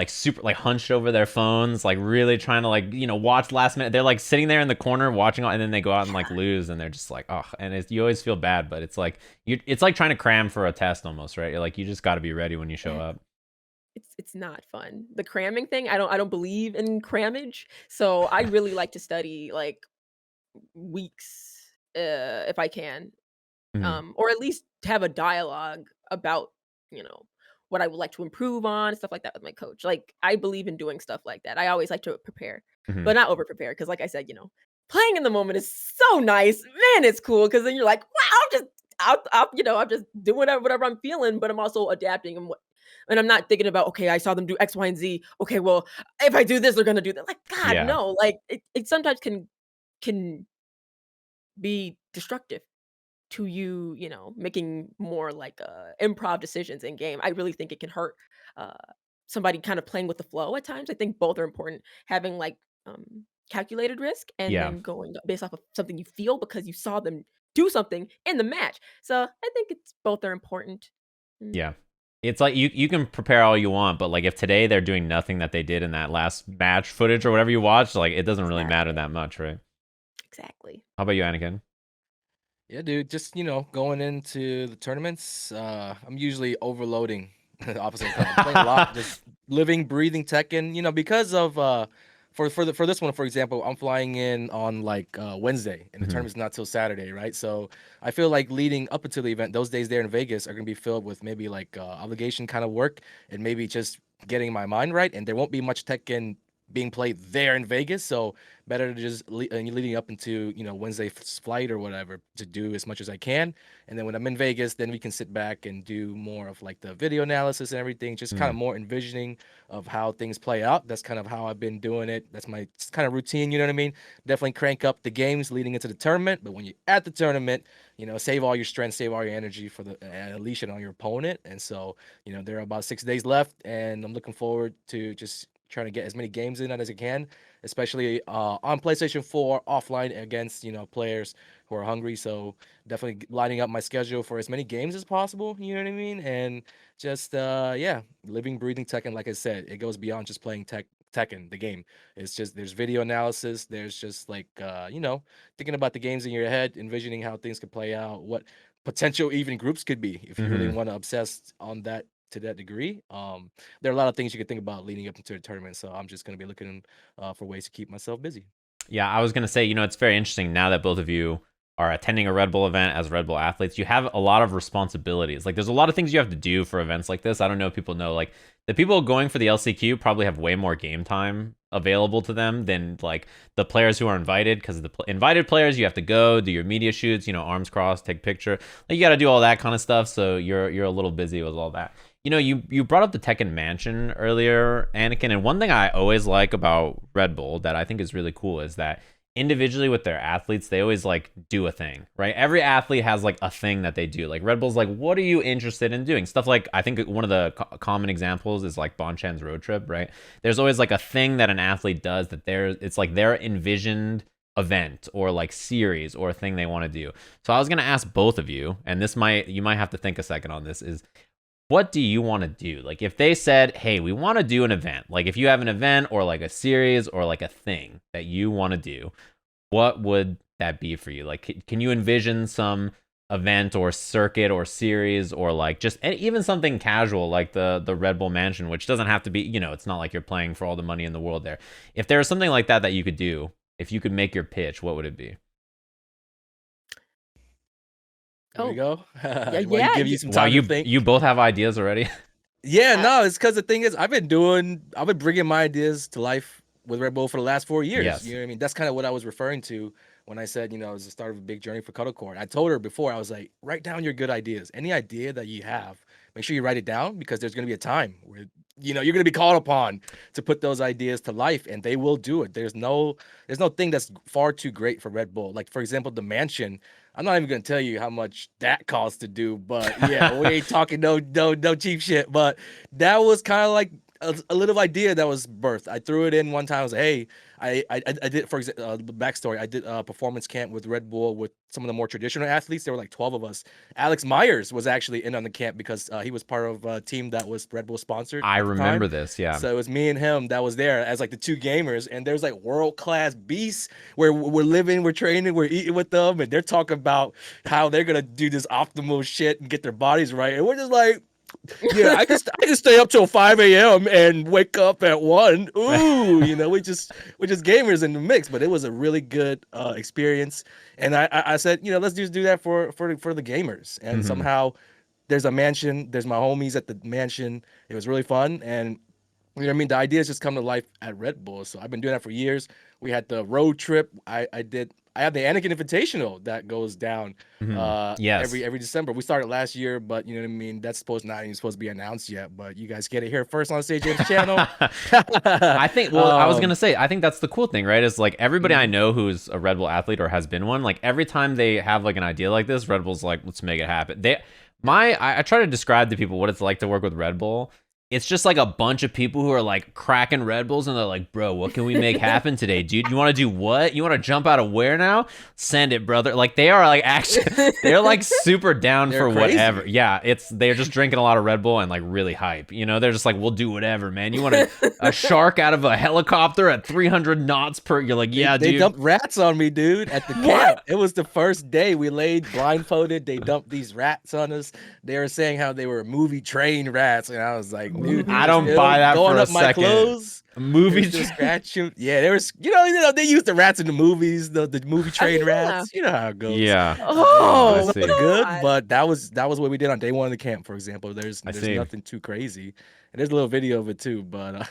super like hunched over their phones, like really trying to like watch last minute. They're like sitting there in the corner watching, and then they go out and like lose, and they're just like, oh, and you always feel bad, but it's like it's like trying to cram for a test almost, right? You're like, you just got to be ready when you show up. It's not fun. The cramming thing, I don't believe in crammage, so I really like to study like weeks if I can, or at least have a dialogue about what I would like to improve on, stuff like that with my coach. Like I believe in doing stuff like that. I always like to prepare, but not over prepare because like I said, playing in the moment is so nice, man. It's cool because then you're like, wow, I'm just doing whatever I'm feeling, but I'm also adapting and I'm not thinking about, okay, I saw them do X, Y, and Z. Okay, well, if I do this, they're gonna do that. Like, God, no. Like it sometimes can be destructive to you, making more like improv decisions in game. I really think it can hurt uh somebody kind of playing with the flow at times. I think both are important. Having like calculated risk and Yeah. then going based off of something you feel because you saw them do something in the match. So I think it's both are important. Yeah. It's like you can prepare all you want, but like if today they're doing nothing that they did in that last match footage or whatever you watched, like it doesn't really matter that much, right? Exactly. How about you, Anakin? Yeah, dude, just going into the tournaments, I'm usually overloading the opposite of I'm playing a lot, just living, breathing Tekken, because of for this one, for example, I'm flying in on like Wednesday and the tournament's not till Saturday, right? So I feel like leading up until the event, those days there in Vegas are gonna be filled with maybe like obligation kind of work and maybe just getting my mind right, and there won't be much Tekken being played there in Vegas, so better to just leading up into Wednesday flight or whatever to do as much as I can, and then when I'm in Vegas, then we can sit back and do more of like the video analysis and everything, just kind of more envisioning of how things play out. That's kind of how I've been doing it. That's my kind of routine. You know what I mean? Definitely crank up the games leading into the tournament, but when you're at the tournament, save all your strength, save all your energy for the unleash on your opponent. And so there are about 6 days left, and I'm looking forward to just trying to get as many games in as I can, especially on PlayStation 4 offline against players who are hungry. So definitely lining up my schedule for as many games as possible. You know what I mean? And just living, breathing Tekken. Like I said, it goes beyond just playing Tekken, the game. It's just there's video analysis. There's just like thinking about the games in your head, envisioning how things could play out, what potential even groups could be if you really want to obsess on that to that degree. There are a lot of things you could think about leading up into the tournament, so I'm just going to be looking for ways to keep myself busy. Yeah, I was gonna say, it's very interesting now that both of you are attending a Red Bull event as Red Bull athletes, you have a lot of responsibilities. Like there's a lot of things you have to do for events like this. I don't know if people know, like the people going for the LCQ probably have way more game time available to them than like the players who are invited, because the invited players, you have to go do your media shoots, arms crossed, take picture. Like you got to do all that kind of stuff. So you're a little busy with all that. You brought up the Tekken Mansion earlier, Anakin, and one thing I always like about Red Bull that I think is really cool is that individually with their athletes, they always like do a thing, right? Every athlete has like a thing that they do. Like Red Bull's like, what are you interested in doing? Stuff like, I think one of the common examples is like Bonchan's road trip, right? There's always like a thing that an athlete does that it's like their envisioned event or like series or thing they want to do. So I was going to ask both of you, and you might have to think a second on this, is what do you want to do? Like if they said, hey, we want to do an event, like if you have an event or like a series or like a thing that you want to do, what would that be for you? Like, can you envision some event or circuit or series or like just even something casual like the Red Bull Mansion, which doesn't have to be, it's not like you're playing for all the money in the world there. If there was something like that you could do, if you could make your pitch, what would it be? There we go. Yeah, Why you give you some time to think? You both have ideas already? Yeah, no, it's because the thing is, I've been bringing my ideas to life with Red Bull for the last 4 years. Yes. You know what I mean? That's kind of what I was referring to when I said, it was the start of a big journey for Cuddle. I told her before, I was like, write down your good ideas. Any idea that you have, make sure you write it down, because there's going to be a time where, you're going to be called upon to put those ideas to life, and they will do it. There's no thing that's far too great for Red Bull. Like, for example, the mansion. I'm not even gonna tell you how much that costs to do, but yeah, we ain't talking no cheap shit. But that was kind of like a little idea that was birthed. I threw it in one time. I was like, hey, I did, for example, the backstory. I did a performance camp with Red Bull with some of the more traditional athletes. There were like 12 of us. Alex Myers was actually in on the camp because he was part of a team that was Red Bull sponsored. I remember this, yeah. So it was me and him that was there as like the two gamers, and there's like world-class beasts where we're living, we're training, we're eating with them, and they're talking about how they're gonna do this optimal shit and get their bodies right, and we're just like, yeah, I can stay up till 5 a.m. and wake up at 1. Ooh, we're just gamers in the mix. But it was a really good experience, and I said, let's just do that for the gamers. And somehow there's a mansion, there's my homies at the mansion. It was really fun, and you know what I mean? The ideas just come to life at Red Bull. So I've been doing that for years. We had the road trip. I have the Anakin Invitational that goes down Yes. every December. We started last year, but you know what I mean? That's not even supposed to be announced yet. But you guys get it here first on Stage James channel. I think, I was going to say, I think that's the cool thing, right? Is like everybody I know who's a Red Bull athlete or has been one, like every time they have like an idea like this, Red Bull's like, let's make it happen. I try to describe to people what it's like to work with Red Bull. It's just like a bunch of people who are like cracking Red Bulls, and they're like, bro, what can we make happen today, dude? You want to do what? You want to jump out of where now? Send it, brother. Like they are like actually, they're like super down for crazy. whatever. Yeah, they're just drinking a lot of Red Bull and like really hype. They're just like, we'll do whatever, man. You want a shark out of a helicopter at 300 knots per? You're like, yeah, they dude. dumped rats on me, dude, at the camp. It was the first day we laid blindfolded. They dumped these rats on us. They were saying how they were movie train rats, and I was like, dude, I don't buy that going for a up my second. clothes. Movie scratch you. Yeah, there was, they use the rats in the movies, the movie train rats. You know how it goes. Yeah. Oh, I see. Good, but that was what we did on day one of the camp, for example. There's nothing too crazy. And there's a little video of it too, but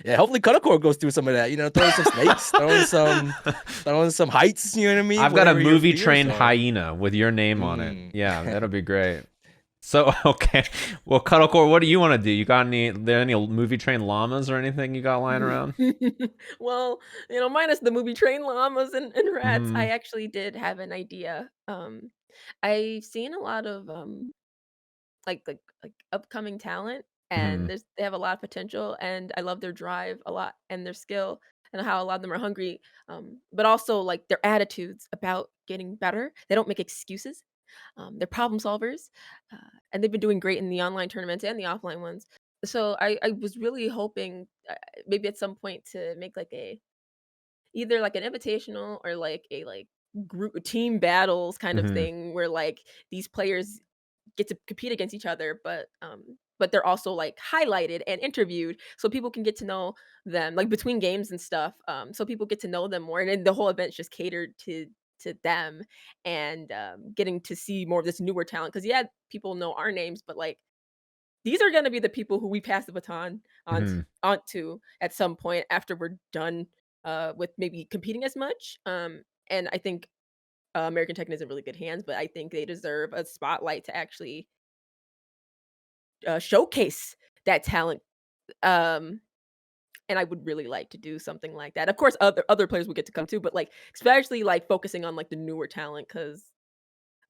yeah, hopefully Cuddle goes through some of that. Throwing some snakes, throwing some heights. You know what I mean? I've got a movie trained hyena with your name on it. Yeah, that'll be great. So okay, well, Cuddlecore, what do you want to do? You got any movie trained llamas or anything you got lying around? Well, minus the movie train llamas and rats, I actually did have an idea. I've seen a lot of like upcoming talent, and they have a lot of potential, and I love their drive a lot and their skill and how a lot of them are hungry, but also like their attitudes about getting better. They don't make excuses. They're problem solvers, and they've been doing great in the online tournaments and the offline ones. So I was really hoping maybe at some point to make like either like an invitational or like a group team battles kind of thing where like these players get to compete against each other, but they're also like highlighted and interviewed so people can get to know them like between games and stuff. So people get to know them more, and then the whole event's just catered to to them and getting to see more of this newer talent. Because yeah, people know our names, but like these are going to be the people who we pass the baton Mhm. onto at some point after we're done with maybe competing as much. And I think American Tekken is in really good hands, but I think they deserve a spotlight to actually showcase that talent. Um, and I would really like to do something like that. Of course, other players will get to come too, but like especially like focusing on like the newer talent because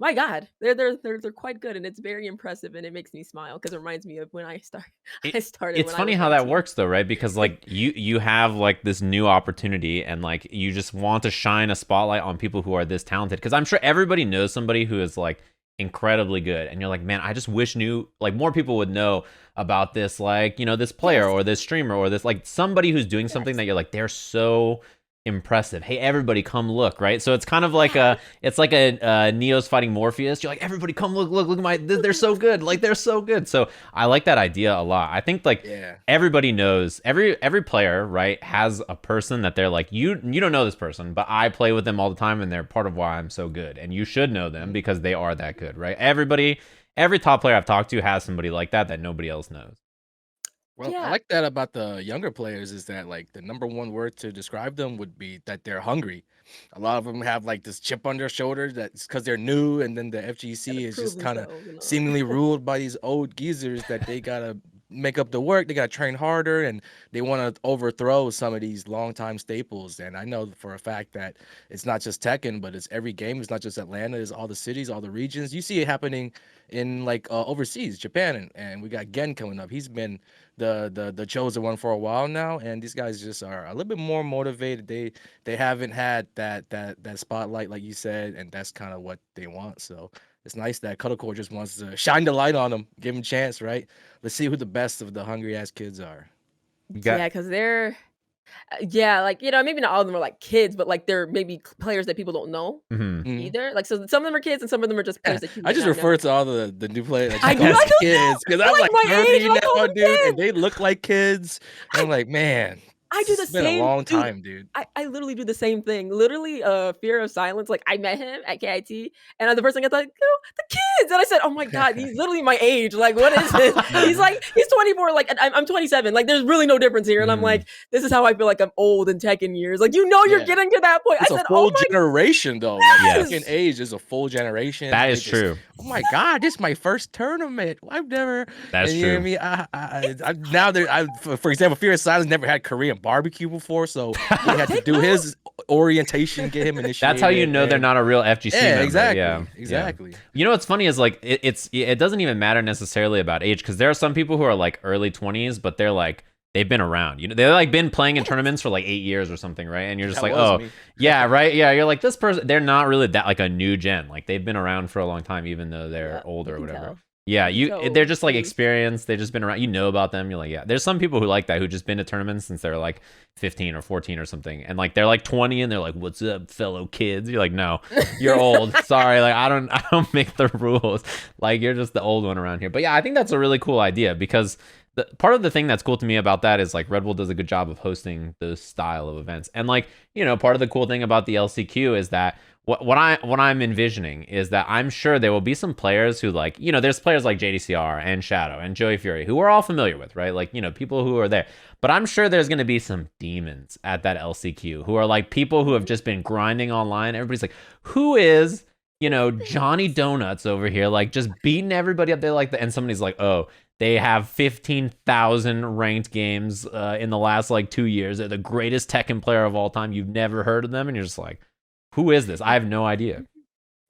my God, they're quite good and it's very impressive and it makes me smile because it reminds me of when It, I started it's when I funny was how that 19. works though, right? Because like you have like this new opportunity and like you just want to shine a spotlight on people who are this talented because I'm sure everybody knows somebody who is like incredibly good and you're like, man, I just wish knew like more people would know about this, like, you know, this player Yes, or this streamer or this like somebody who's doing something yes, that you're like they're so impressive. Hey, everybody come look, right? So it's kind of like yeah. a Neo's fighting Morpheus. You're like, everybody come look at my they're so good. Like they're so good. So I like that idea a lot. I think like Yeah. everybody knows every player, right, has a person that they're like, you don't know this person, but I play with them all the time and they're part of why I'm so good. And you should know them because they are that good, right? Every top player I've talked to has somebody like that nobody else knows. Well, I Yeah, like that about the younger players is that like the number one word to describe them would be that they're hungry. A lot of them have like this chip on their shoulder that's because they're new, and then the gotta FGC is prove just kind of themselves, you know. seemingly ruled by these old geezers that they gotta make up the work, they gotta train harder, and they want to overthrow some of these longtime staples. And I know for a fact that it's not just Tekken, but it's every game. It's not just Atlanta. It's all the cities, all the regions. You see it happening in like overseas, Japan, and we got Gen coming up. He's been the chosen one for a while now, and these guys just are a little bit more motivated. They haven't had that spotlight like you said, and that's kind of what they want. So it's nice that Cuddle just wants to shine the light on them, give them a chance, right? Let's see who the best of the hungry ass kids are. You got Yeah, because they're yeah, like you know, maybe not all of them are like kids, but like they're maybe players that people don't know mhm. Mhm. either. Like so, some of them are kids, and some of them are just Yeah, players that you I might just not refer know. to all the new players. I I just do, call them I know too. kids because They're I'm like like my age, 30 and I call now, them dude, and kids. they look like kids. And I'm like, man, I do the it's been a same long dude, time, dude. I literally do the same thing. Literally, Fear of Silence, like, I met him at KIT, and the first thing I thought, "Oh, the kids!" And I said, "Oh my god, he's literally my age, like, what is this?" He's Mhm. like he's 24, like, and I'm 27, like, there's really no difference here, and I'm Mhm. like, "This is how I feel like I'm old in Tekken years." Like, you know you're Yeah. getting to that point. I It's a said, "Oh full my generation though. Like Yes. Tekken yes!" age is a full generation. That They is just, true. oh my god, this is my first tournament. I've never, That's and you know what I true. mean. It's I now there. For example, Fear of Silence never had Korean barbecue before, so yeah, they had to take do note. his orientation, get him That's how you initiated, know they're and not a real FGC yeah, member. Yeah, exactly, yeah. exactly. You know what's funny is like it doesn't even matter necessarily about age because there are some people who are like early 20s, but they're like they've been around. You know, they've like been playing in Yes. tournaments for like 8 years or something, right? And you're just That like, was oh, me. yeah, right, yeah. You're like this person. They're not really that like a new gen. Like they've been around for a long time, even though they're Yeah, older you or can whatever. tell. Yeah, You can they're just like totally. experienced. They've just been around. You know about them. You're like, yeah. There's some people who like that who just been to tournaments since they're like 15 or 14 or something, and like they're like 20 and they're like, "What's up, fellow kids?" You're like, "No, you're old. Sorry, like I don't make the rules. Like you're just the old one around here." But yeah, I think that's a really cool idea because part of the thing that's cool to me about that is like Red Bull does a good job of hosting those style of events, and like you know, part of the cool thing about the LCQ is that what I'm envisioning is that I'm sure there will be some players who like you know there's players like JDCR and Shadow and Joey Fury who we're all familiar with, right? Like you know people who are there, but I'm sure there's going to be some demons at that LCQ who are like people who have just been grinding online. Everybody's like, who is you know Johnny Donuts over here, like just beating everybody up there like that, and somebody's like, oh. They have 15,000 ranked games in the last like 2 years. They're the greatest Tekken player of all time. You've never heard of them, and you're just like, who is this? I have no idea.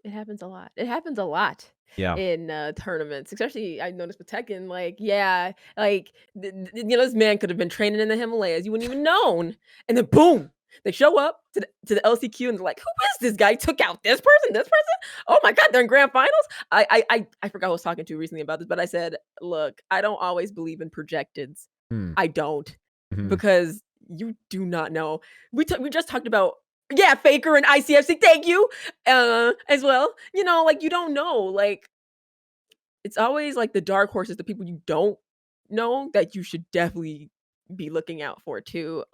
It happens a lot. It happens a lot Yeah. in tournaments, especially I noticed with Tekken. Like, yeah, like you know, this man could have been training in the Himalayas. You wouldn't even known, and then boom, they show up to the LCQ and they're like, "Who is this guy? Took out this person, this person. Oh my god, they're in grand finals." I forgot who I was talking to recently about this, but I said, "Look, I don't always believe in projecteds. Hmm. I don't Mhm. because you do not know." We just talked about yeah, Faker and ICFC. Thank you as well. You know, like you don't know. Like it's always like the dark horses, the people you don't know that you should definitely be looking out for too.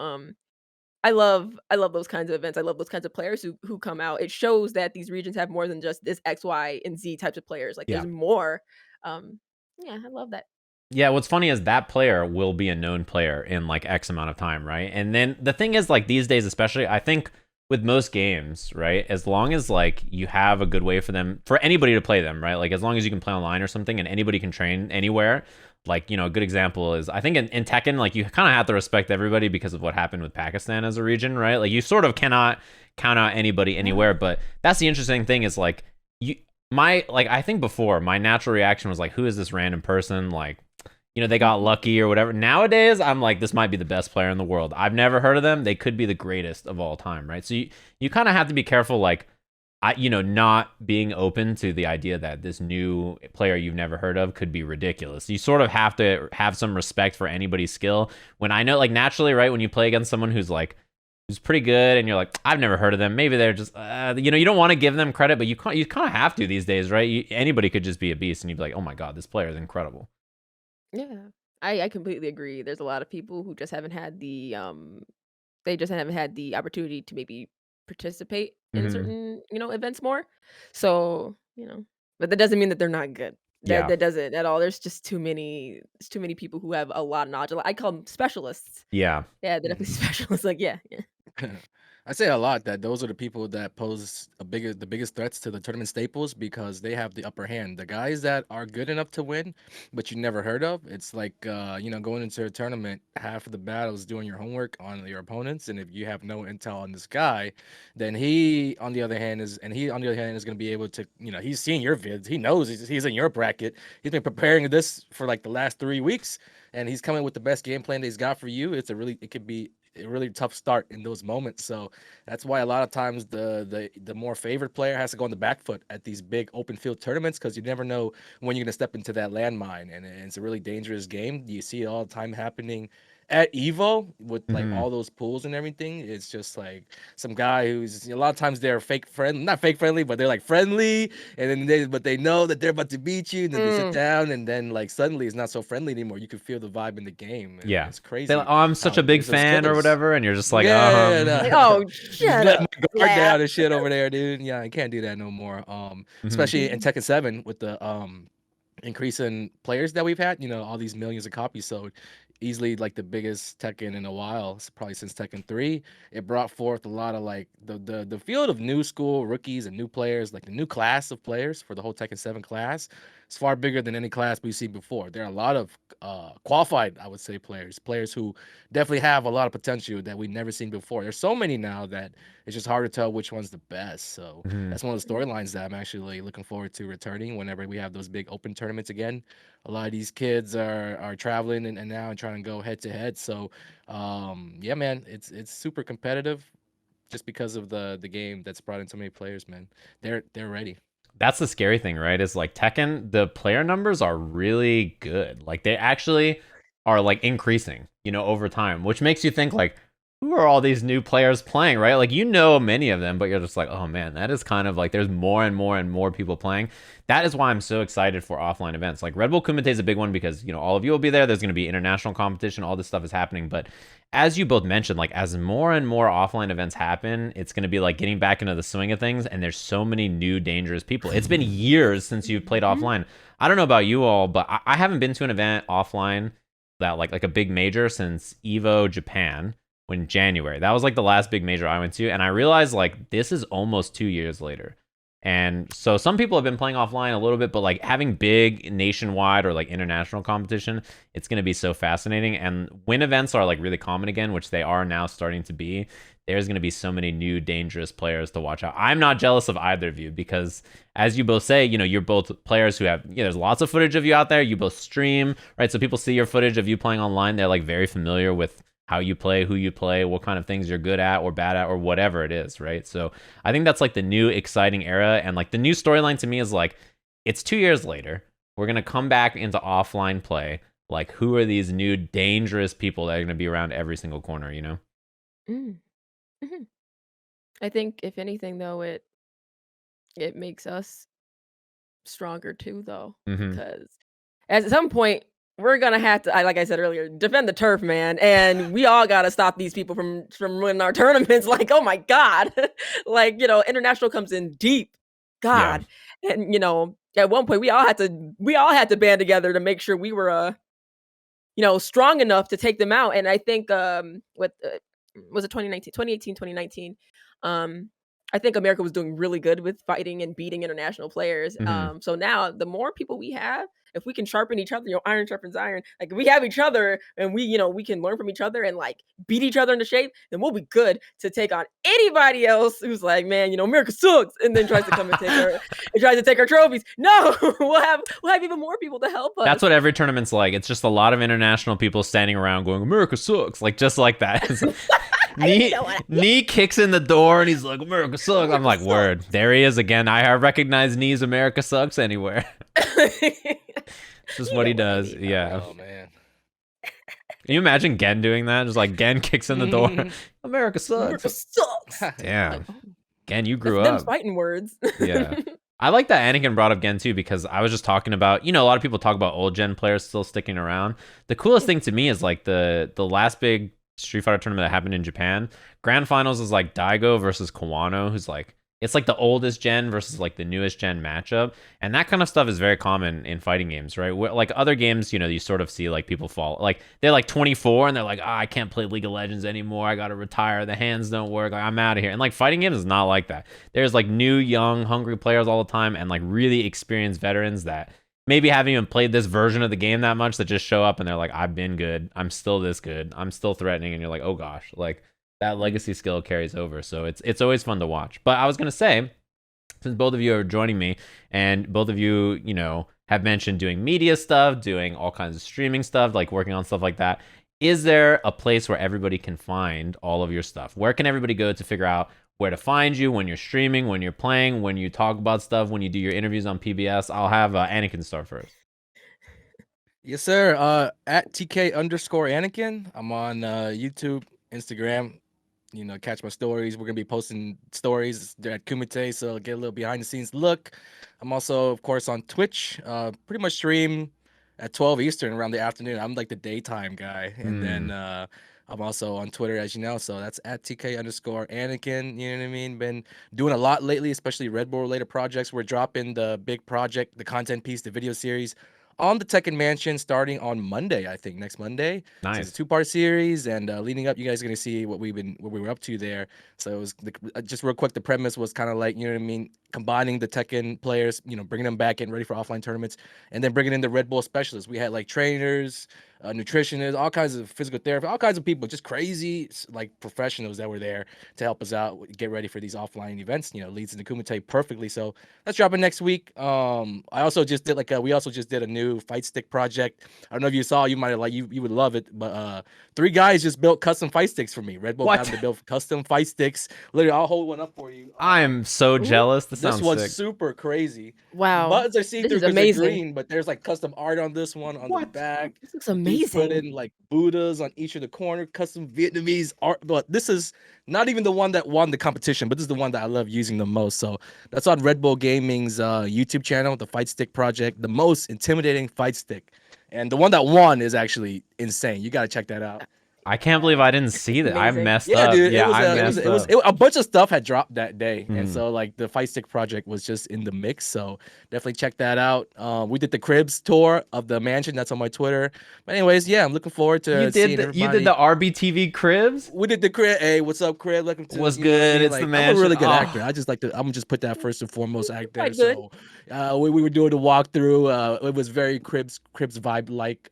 I love those kinds of events. I love those kinds of players who come out. It shows that these regions have more than just this X, Y, and Z types of players. Like Yeah. there's more. Yeah, I love that. Yeah, what's funny is that player will be a known player in like X amount of time, right? And then the thing is, like these days, especially, I think with most games, right, as long as like you have a good way for anybody to play them, right? Like as long as you can play online or something and anybody can train anywhere, like, a good example is I think in Tekken, like you kind of have to respect everybody because of what happened with Pakistan as a region, right? Like you sort of cannot count out anybody anywhere, but that's the interesting thing is like I think before my natural reaction was like, who is this random person? Like, they got lucky or whatever. Nowadays, I'm like, this might be the best player in the world. I've never heard of them. They could be the greatest of all time, right? So you kind of have to be careful, like, not being open to the idea that this new player you've never heard of could be ridiculous. You sort of have to have some respect for anybody's skill. When I know, like, naturally, right, when you play against someone who's pretty good and you're like, I've never heard of them. Maybe they're just, you don't want to give them credit, but you kind of have to these days, right? Anybody could just be a beast and you'd be like, oh my God, this player is incredible. Yeah, I completely agree. There's a lot of people who just haven't had they just haven't had the opportunity to maybe participate in Mm-hmm. certain, events more. So, but that doesn't mean that they're not good. That Yeah. that doesn't at all. There's too many people who have a lot of knowledge. I call them specialists. Yeah. Yeah, they're definitely specialists. Like, yeah, yeah. I say a lot that those are the people that pose the biggest threats to the tournament staples because they have the upper hand. The guys that are good enough to win, but you never heard of, it's like going into a tournament, half of the battle is doing your homework on your opponents, and if you have no intel on this guy, then he on the other hand is going to be able to, he's seeing your vids, he knows he's in your bracket, he's been preparing this for like the last 3 weeks, and he's coming with the best game plan that he's got for you. It could be a really tough start in those moments. So that's why a lot of times the more favored player has to go on the back foot at these big open field tournaments because you never know when you're going to step into that landmine, and it's a really dangerous game. You see it all the time happening at Evo with like Mm-hmm. all those pools and everything. It's just like some guy who's a lot of times they're not fake friendly, but they're like friendly, and then they know that they're about to beat you, and then they sit down, and then like suddenly it's not so friendly anymore. You can feel the vibe in the game. And Yeah. it's crazy. They're like, oh, I'm such how a big there's those fan or killers. whatever. And you're just like, Yeah, Like, oh, just shut let up. my guard Yeah. down and shit over there, dude. Yeah, I can't do that no more. Mhm. Especially in Tekken 7 with the increase in players that we've had, all these millions of copies sold. Easily like the biggest Tekken in a while, probably since Tekken 3. It brought forth a lot of like the field of new school rookies and new players, like the new class of players for the whole Tekken 7 class. It's far bigger than any class we've seen before. There are a lot of qualified, I would say, players who definitely have a lot of potential that we've never seen before. There's so many now that it's just hard to tell which one's the best. So Mhm. that's one of the storylines that I'm actually looking forward to returning whenever we have those big open tournaments again. A lot of these kids are traveling and now trying to go head to head. So yeah, man, it's super competitive just because of the game that's brought in so many players, man. They're ready. That's the scary thing, right? Is like Tekken, the player numbers are really good. Like they actually are like increasing, over time, which makes you think like, who are all these new players playing, right? Like many of them, but you're just like, oh man, that is kind of like there's more and more and more people playing. That is why I'm so excited for offline events. Like Red Bull Kumite is a big one because all of you will be there. There's going to be international competition. All this stuff is happening, but as you both mentioned, like as more and more offline events happen, it's going to be like getting back into the swing of things. And there's so many new dangerous people. It's been years since you've played offline. I don't know about you all, but I haven't been to an event offline that like a big major since Evo Japan in January. That was like the last big major I went to. And I realized like this is almost 2 years later. And so some people have been playing offline a little bit, but like having big nationwide or like international competition, it's going to be so fascinating. And when events are like really common again, which they are now starting to be, there's going to be so many new dangerous players to watch out. I'm not jealous of either of you because as you both say, you're both players who have, there's lots of footage of you out there. You both stream, right? So people see your footage of you playing online. They're like very familiar with how you play, who you play, what kind of things you're good at or bad at or whatever it is, right? So I think that's like the new exciting era. And like the new storyline to me is like, it's 2 years later. We're going to come back into offline play. Like, who are these new dangerous people that are going to be around every single corner, Mm. Mhm. I think if anything though, it makes us stronger too though, Mm-hmm. because at some point we're gonna have to, like I said earlier, defend the turf, man, and we all gotta stop these people from winning our tournaments. Like, oh my god, like international comes in deep, Yeah. God, and at one point we all had to band together to make sure we were strong enough to take them out. And I think what was it 2019, 2018, 2019. I think America was doing really good with fighting and beating international players. Mhm. So now the more people we have, if we can sharpen each other, iron sharpens iron. Like if we have each other and we can learn from each other and like beat each other into shape, then we'll be good to take on anybody else who's like, man, America sucks, and then tries to come and tries to take our trophies. No, we'll have even more people to help us. That's what every tournament's like. It's just a lot of international people standing around going, America sucks. Like, just like that. Knee kicks in the door and he's like, America sucks. I'm like, word. There he is again. I recognize Knee's America sucks anywhere. This is what he does. Yeah. Oh man. Can you imagine Gen doing that? Just like Gen kicks in the door. America America sucks. sucks. Damn. Gen, you grew Them's up. fighting words. Yeah. I like that Anakin brought up Gen too, because I was just talking about, a lot of people talk about old Gen players still sticking around. The coolest thing to me is like the last big Street Fighter tournament that happened in Japan. Grand finals is like Daigo versus Kawano, who's like, it's like the oldest Gen versus like the newest Gen matchup. And that kind of stuff is very common in fighting games, right? Like other games, you sort of see like people fall, like they're like 24 and they're like, I can't play League of Legends anymore. I got to retire. The hands don't work. Like, I'm out of here. And like fighting games is not like that. There's like new, young, hungry players all the time, and like really experienced veterans that maybe haven't even played this version of the game that much, that just show up and they're like, I've been good. I'm still this good. I'm still threatening. And you're like, oh gosh, like that legacy skill carries over. So it's always fun to watch. But I was going to say, since both of you are joining me and both of you, have mentioned doing media stuff, doing all kinds of streaming stuff, like working on stuff like that, is there a place where everybody can find all of your stuff? Where can everybody go to figure out where to find you when you're streaming, when you're playing, when you talk about stuff, when you do your interviews on PBS? I'll have Anakin start first. Yes, sir. At TK_Anakin. I'm on YouTube, Instagram. Catch my stories. We're gonna be posting stories at Kumite, so get a little behind the scenes look. I'm also, of course, on Twitch. Pretty much stream at 12 Eastern around the afternoon. I'm like the daytime guy, and then I'm also on Twitter, as you know. So that's at TK_Anakin. You know what I mean? Been doing a lot lately, especially Red Bull related projects. We're dropping the big project, the content piece, the video series on the Tekken Mansion starting on Monday, I think, next Monday. Nice. So it's a 2-part series, and leading up, you guys are gonna see what we were up to there. So it was just real quick. The premise was kind of like, you know what I mean, combining the Tekken players, bringing them back, getting ready for offline tournaments, and then bringing in the Red Bull specialists. We had like trainers, nutritionists, all kinds of physical therapy, all kinds of people, just crazy like professionals that were there to help us out, get ready for these offline events. Leads into Kumite perfectly. So that's dropping next week. I also just did we also just did a new fight stick project. I don't know if you saw, you might have you would love it, but 3 guys just built custom fight sticks for me. Red Bull got them to build custom fight sticks. Literally, I'll hold one up for you. I'm so jealous. This sounds one's sick. super crazy. Wow, Buttons are see-through this is because they're amazing. green, but there's like custom art on this one on the back. This looks Dudes put amazing. in like Buddhas on each of the corner, custom Vietnamese art. But this is not even the one that won the competition, but this is the one that I love using the most. So that's on Red Bull Gaming's YouTube channel, the Fight Stick Project, the most intimidating fight stick. And the one that won is actually insane. You got to check that out. I can't believe I didn't see that. I Amazing. messed Yeah, up. dude. Yeah, I It messed up. was a bunch of stuff had dropped that day, and Mhm. so like the Fight Stick project was just in the mix. So definitely check that out. We did the Cribs tour of the mansion. That's on my Twitter. But anyways, yeah, I'm looking forward to seeing everybody. You did the RBTV Cribs? We did the crib. Hey, what's up, crib? Welcome to. What's good? It's the I'm mansion. a really good Oh. actor. I just like to. I'm gonna just put that first and foremost act there. Quite good. So, we were doing the walkthrough. It was very Cribs vibe like.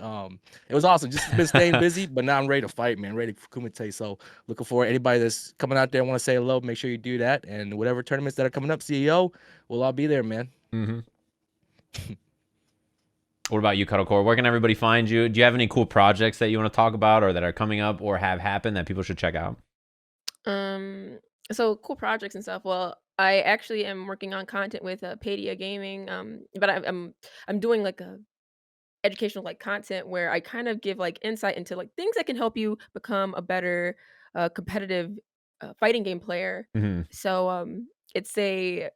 It was awesome. Just been staying busy, but now I'm ready to fight, man. Ready for Kumite. So looking forward. Anybody that's coming out there and want to say hello, make sure you do that. And whatever tournaments that are coming up, CEO, we'll all be there, man. Mm-hmm. What about you, Cuddlecore? Where can everybody find you? Do you have any cool projects that you want to talk about or that are coming up or have happened that people should check out? So cool projects and stuff. Well, I actually am working on content with Padia Gaming. But I'm doing like a educational like content where I kind of give like insight into like things that can help you become a better competitive fighting game player. Mm-hmm. So it's a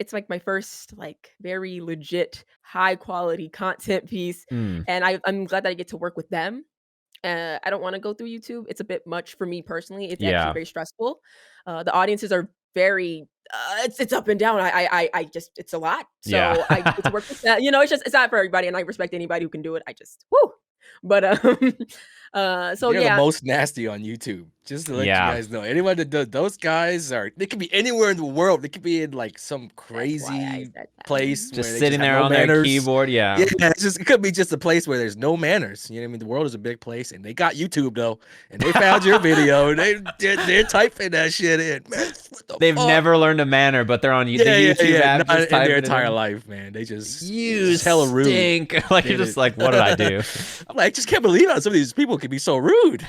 it's like my first like very legit high quality content piece, Mm. and I'm glad that I get to work with them. I don't want to go through YouTube. It's a bit much for me personally. It's actually Yeah. very stressful. The audiences are very it's up and down. I just it's a lot. So Yeah. I get to work with that. You know, it's not for everybody, and I respect anybody who can do it. I just whoo. But so They're the yeah, most nasty on YouTube. Just to let you Yeah. guys know, anyone that does those guys are they could be anywhere in the world. They could be in like some that's why I crazy said that. place where Just they sitting just have there no on their manners. keyboard. Yeah. Yeah, it could be just a place where there's no manners. You know what I mean? The world is a big place, and they got YouTube though, and they found your video, and they're typing that shit in. Man, what the They've fuck? never learned a manner, but they're on the YouTube app Not just in their typing it entire in. life, man. They just You just hella rude. stink. Like you're Did just it. like, what did I do? I'm like, I just can't believe how some of these people can be so rude.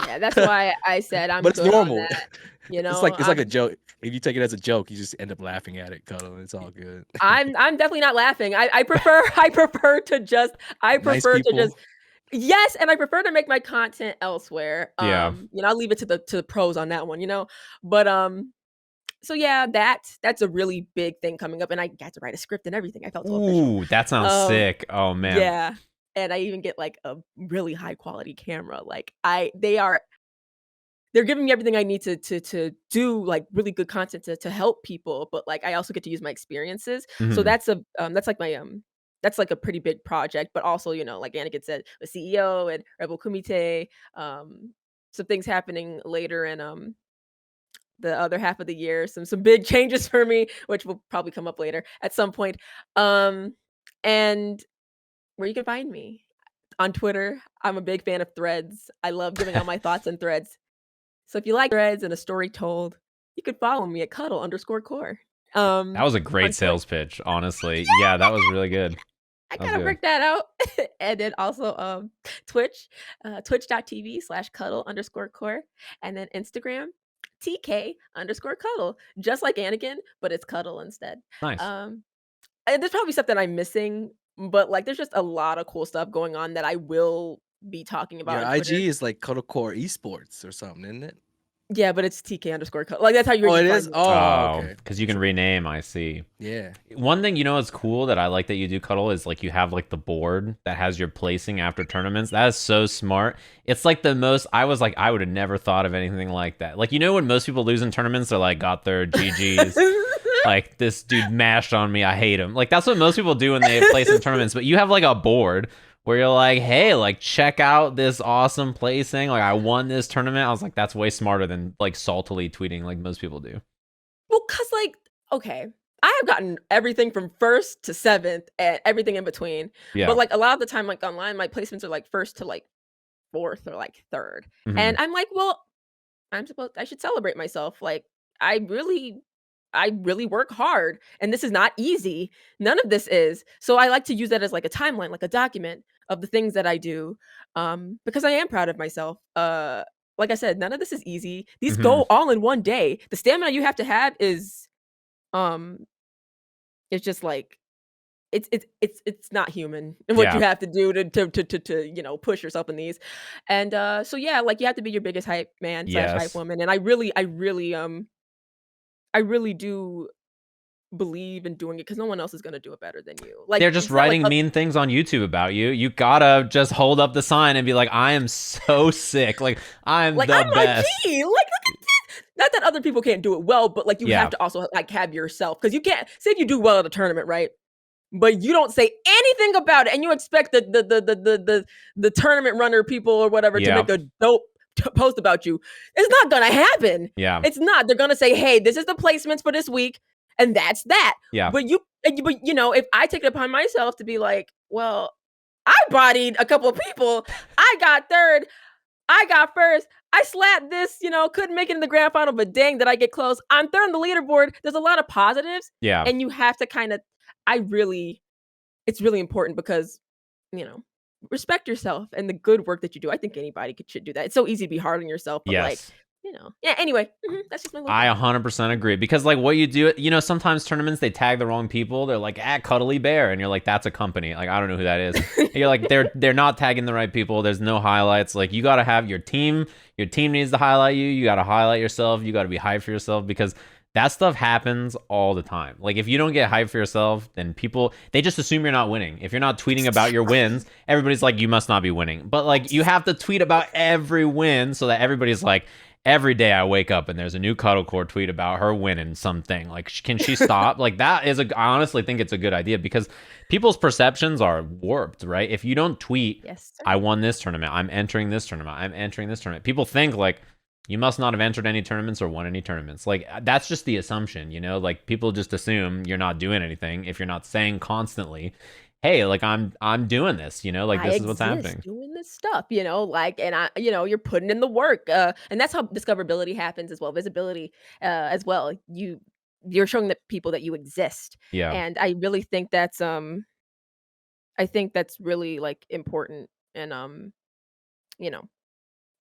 Yeah, that's why I said I'm But it's good normal. on that. You know, It's like a joke. If you take it as a joke, you just end up laughing at it, Cuddle. It's all good. I'm definitely not laughing. I prefer to just Nice people. yes, and I prefer to make my content elsewhere. Yeah. You know, I'll leave it to the pros on that one, you know. But so yeah, that's a really big thing coming up, and I got to write a script and everything. I felt so official. Ooh, that sounds Um, sick. Oh man. Yeah. And I even get like a really high quality camera. Like they're giving me everything I need to do like really good content to help people, but like I also get to use my experiences. So Mhm. that's like my that's like a pretty big project, but also, you know, like Anakin said, the CEO and Rebel Kumite, some things happening later in the other half of the year, some big changes for me, which will probably come up later at some point. And where you can find me on Twitter. I'm a big fan of threads. I love giving all my thoughts in threads. So if you like threads and a story told, you could follow me at cuddle_core. That was a On great Twitter. sales pitch, honestly. Yeah, that was really good. I That was gotta good. work that out. And then also Twitch, twitch.tv/cuddle_core. And then Instagram, TK_cuddle. Just like Anakin, but it's cuddle instead. Nice. And there's probably stuff that I'm missing, but like there's just a lot of cool stuff going on that I will be talking about Your on Twitter. IG is like Cuddle Core Esports or something, isn't it? Yeah, but it's TK_cuddle. Like that's how you Oh, it find is? me. Oh, okay. Because you can rename, I see. Yeah. One thing you know is cool that I like that you do, Cuddle, is like you have like the board that has your placing after tournaments. That is so smart. It's like the most, I was like, I would have never thought of anything like that. Like, you know, when most people lose in tournaments, they're like, got their GGs. Like, this dude mashed on me, I hate him. Like, that's what most people do when they place in tournaments. But you have like a board where you're like, hey, like, check out this awesome placing. Like, I won this tournament. I was like, that's way smarter than like saltily tweeting like most people do. Well, cause like, okay, I have gotten everything from first to seventh and everything in between. Yeah. But like a lot of the time, like online, my placements are like first to like fourth or like third. Mhm. And I'm like, well, I should celebrate myself. Like I really work hard and this is not easy. None of this is. So I like to use that as like a timeline, like a document of the things that I do. Because I am proud of myself. Like I said, none of this is easy. These go all in one day. The stamina you have to have is it's just like it's not human what Yeah. you have to do to you know push yourself in these. And so yeah, like you have to be your biggest hype man / hype Yes. woman. And I really do believe in doing it because no one else is gonna do it better than you. Like They're just it's not like writing mean things on YouTube about you. You gotta just hold up the sign and be like, I am so sick. Like, I'm like the I'm best. like, gee, like look at this. Not that other people can't do it well, but like you Yeah. have to also like have yourself because you can't say if you do well at a tournament, right? But you don't say anything about it, and you expect the tournament runner people or whatever Yeah. to make a dope post about you. It's not gonna happen. Yeah. It's not. They're gonna say, "Hey, this is the placements for this week," and that's that. Yeah. But you know, if I take it upon myself to be like, well, I bodied a couple of people, I got third, I got first, I slapped this, you know, couldn't make it in the grand final, but dang, did I get close? I'm third on the leaderboard. There's a lot of positives, Yeah. and you have to kind of. It's really important because, you know, respect yourself and the good work that you do. I think anybody should do that. It's so easy to be hard on yourself, but like, Yes. you know, yeah. Anyway, that's just my. I 100% agree because like what you do, you know, sometimes tournaments they tag the wrong people. They're like at Cuddly Bear, and you're like, that's a company. Like I don't know who that is. And you're like, they're not tagging the right people. There's no highlights. Like you gotta have your team. Your team needs to highlight you. You gotta highlight yourself. You gotta be hyped for yourself because That stuff happens all the time. Like if you don't get hyped for yourself, then people they just assume you're not winning. If you're not tweeting about your wins, everybody's like, you must not be winning. But like you have to tweet about every win so that everybody's like, every day I wake up and there's a new Cuddle Core tweet about her winning something. Like, can she stop? Like that is I honestly think it's a good idea because people's perceptions are warped, right? If you don't tweet, Yes, sir. I won this tournament, I'm entering this tournament, I'm entering this tournament. People think like you must not have entered any tournaments or won any tournaments. Like that's just the assumption, you know? Like people just assume you're not doing anything if you're not saying constantly, "Hey, like I'm doing this," you know? Like this is what's happening. Doing this stuff, you know, like, and you're putting in the work, and that's how discoverability happens as well, visibility, as well. You're showing the people that you exist, Yeah. and I really think that's really like important, and you know,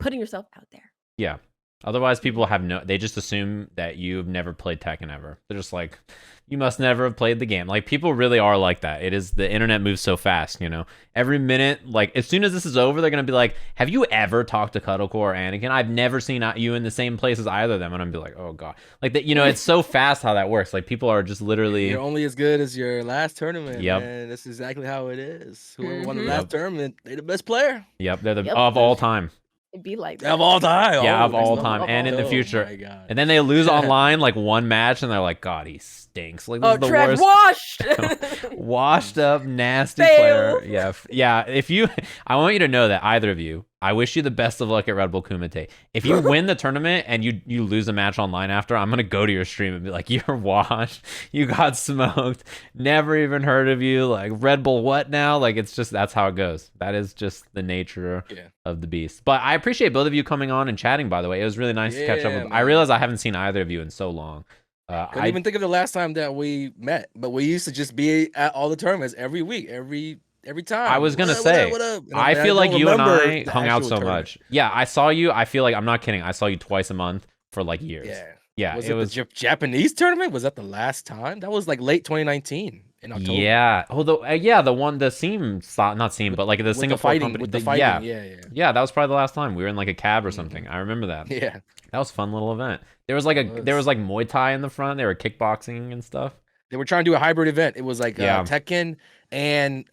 putting yourself out there. Yeah. Otherwise, people have they just assume that you've never played Tekken ever. They're just like, you must never have played the game. Like, people really are like that. It is, the internet moves so fast, you know? Every minute, like, as soon as this is over, they're going to be like, have you ever talked to Cuddlecore or Anakin? I've never seen you in the same place as either of them. And I'm going to be like, oh, God. Like, that, you know, it's so fast how that works. Like, people are just literally. You're only as good as your last tournament. Yep. Man. That's exactly how it is. Whoever won the Mhm. last tournament, they're the best player. Yep. They're the Yep. of all time. It'd be like Of all time. Yeah, Oh, of all next time. level. And in the Oh future. my God. And then they lose online like one match and they're like, God, he stinks. Like, this oh, is the trash worst. washed. Washed up, nasty Fail. player. Yeah. Yeah. If you, I want you to know that either of you, I wish you the best of luck at Red Bull Kumite. If you win the tournament and you lose a match online after, I'm going to go to your stream and be like, you're washed. You got smoked. Never even heard of you. Like, Red Bull what now? Like, it's just, that's how it goes. That is just the nature of the beast. But I appreciate both of you coming on and chatting, by the way. It was really nice to catch up with. I realize I haven't seen either of you in so long. Couldn't even think of the last time that we met, but we used to just be at all the tournaments every week, every time. I was gonna say, what up? I feel like you and I hung out so tournament. much. Yeah, I saw you. I feel like, I'm not kidding, I saw you twice a month for like years. Yeah. Was it the Japanese tournament? Was that the last time? That was like late 2019 in October. Yeah. Although, the seam, not seam, but like the Singapore company. With the fighting, Yeah, that was probably the last time. We were in like a cab or something. I remember that. Yeah. That was a fun little event. There was like Muay Thai in the front. They were kickboxing and stuff. They were trying to do a hybrid event. It was like Tekken and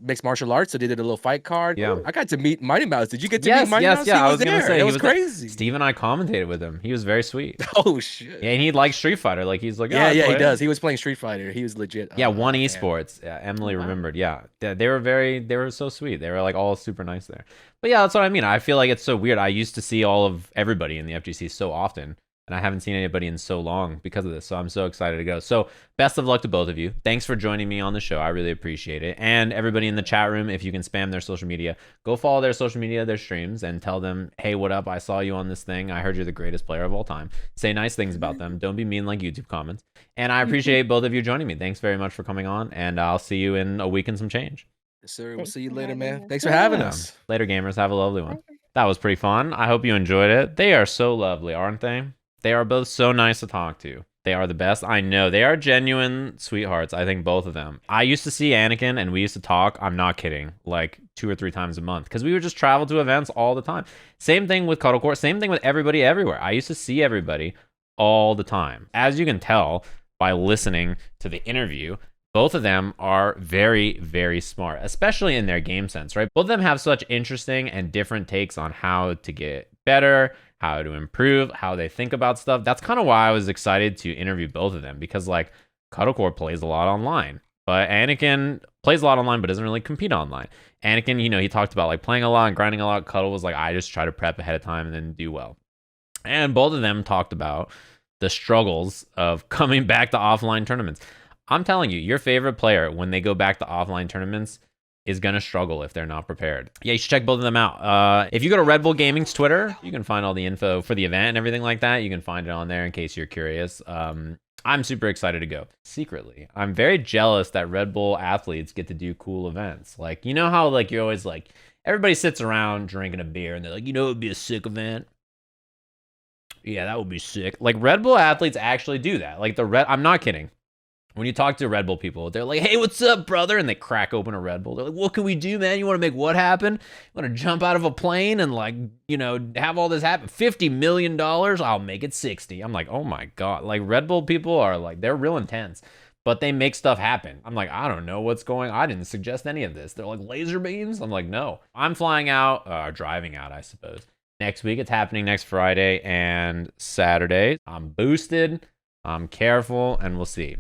mixed martial arts. So they did a little fight card. Yeah. I got to meet Mighty Mouse. Did you get to meet Mighty Mouse? Yeah. I was gonna say it was crazy. Steve and I commentated with him. He was very sweet. Oh shit. Yeah, and he likes Street Fighter. Like, he's like, yeah, he does. He was playing Street Fighter. He was legit. Yeah, One Esports. Yeah, Emily remembered. Yeah, they were so sweet. They were like all super nice there. But yeah, that's what I mean. I feel like it's so weird. I used to see all of everybody in the FGC so often, and I haven't seen anybody in so long because of this. So I'm so excited to go. So best of luck to both of you. Thanks for joining me on the show. I really appreciate it. And everybody in the chat room, if you can spam their social media, go follow their social media, their streams, and tell them, hey, what up? I saw you on this thing. I heard you're the greatest player of all time. Say nice things about them. Don't be mean like YouTube comments. And I appreciate both of you joining me. Thanks very much for coming on, and I'll see you in a week and some change. Yes, sir. We'll see you later, man. Thanks for having us. Later, gamers. Have a lovely one. That was pretty fun. I hope you enjoyed it. They are so lovely, aren't they? They are both so nice to talk to. They are the best. I know. They are genuine sweethearts. I think both of them. I used to see Anakin and we used to talk. I'm not kidding. Like 2 or 3 times a month. Because we would just travel to events all the time. Same thing with Cuddle Core. Same thing with everybody everywhere. I used to see everybody all the time. As you can tell by listening to the interview, both of them are very, very smart, especially in their game sense, right? Both of them have such interesting and different takes on how to get better, how to improve, how they think about stuff. That's kind of why I was excited to interview both of them, because like Cuddlecore plays a lot online, but Anakin plays a lot online, but doesn't really compete online. Anakin, you know, he talked about like playing a lot and grinding a lot. Cuddle was like, I just try to prep ahead of time and then do well. And both of them talked about the struggles of coming back to offline tournaments. I'm telling you, your favorite player, when they go back to offline tournaments, is going to struggle if they're not prepared. Yeah, you should check both of them out. If you go to Red Bull Gaming's Twitter, you can find all the info for the event and everything like that. You can find it on there in case you're curious. I'm super excited to go. Secretly, I'm very jealous that Red Bull athletes get to do cool events. Like, you know how like you're always like, everybody sits around drinking a beer and they're like, you know, it'd be a sick event. Yeah, that would be sick. Like, Red Bull athletes actually do that. Like I'm not kidding. When you talk to Red Bull people, they're like, hey, what's up, brother? And they crack open a Red Bull. They're like, what can we do, man? You want to make what happen? You want to jump out of a plane and like, have all this happen? $50 million? I'll make it 60. I'm like, oh my God. Like Red Bull people are like, they're real intense, but they make stuff happen. I'm like, I don't know what's going on. I didn't suggest any of this. They're like, laser beams? I'm like, no. I'm flying out, driving out, I suppose. Next week, it's happening next Friday and Saturday. I'm boosted. I'm careful, and we'll see.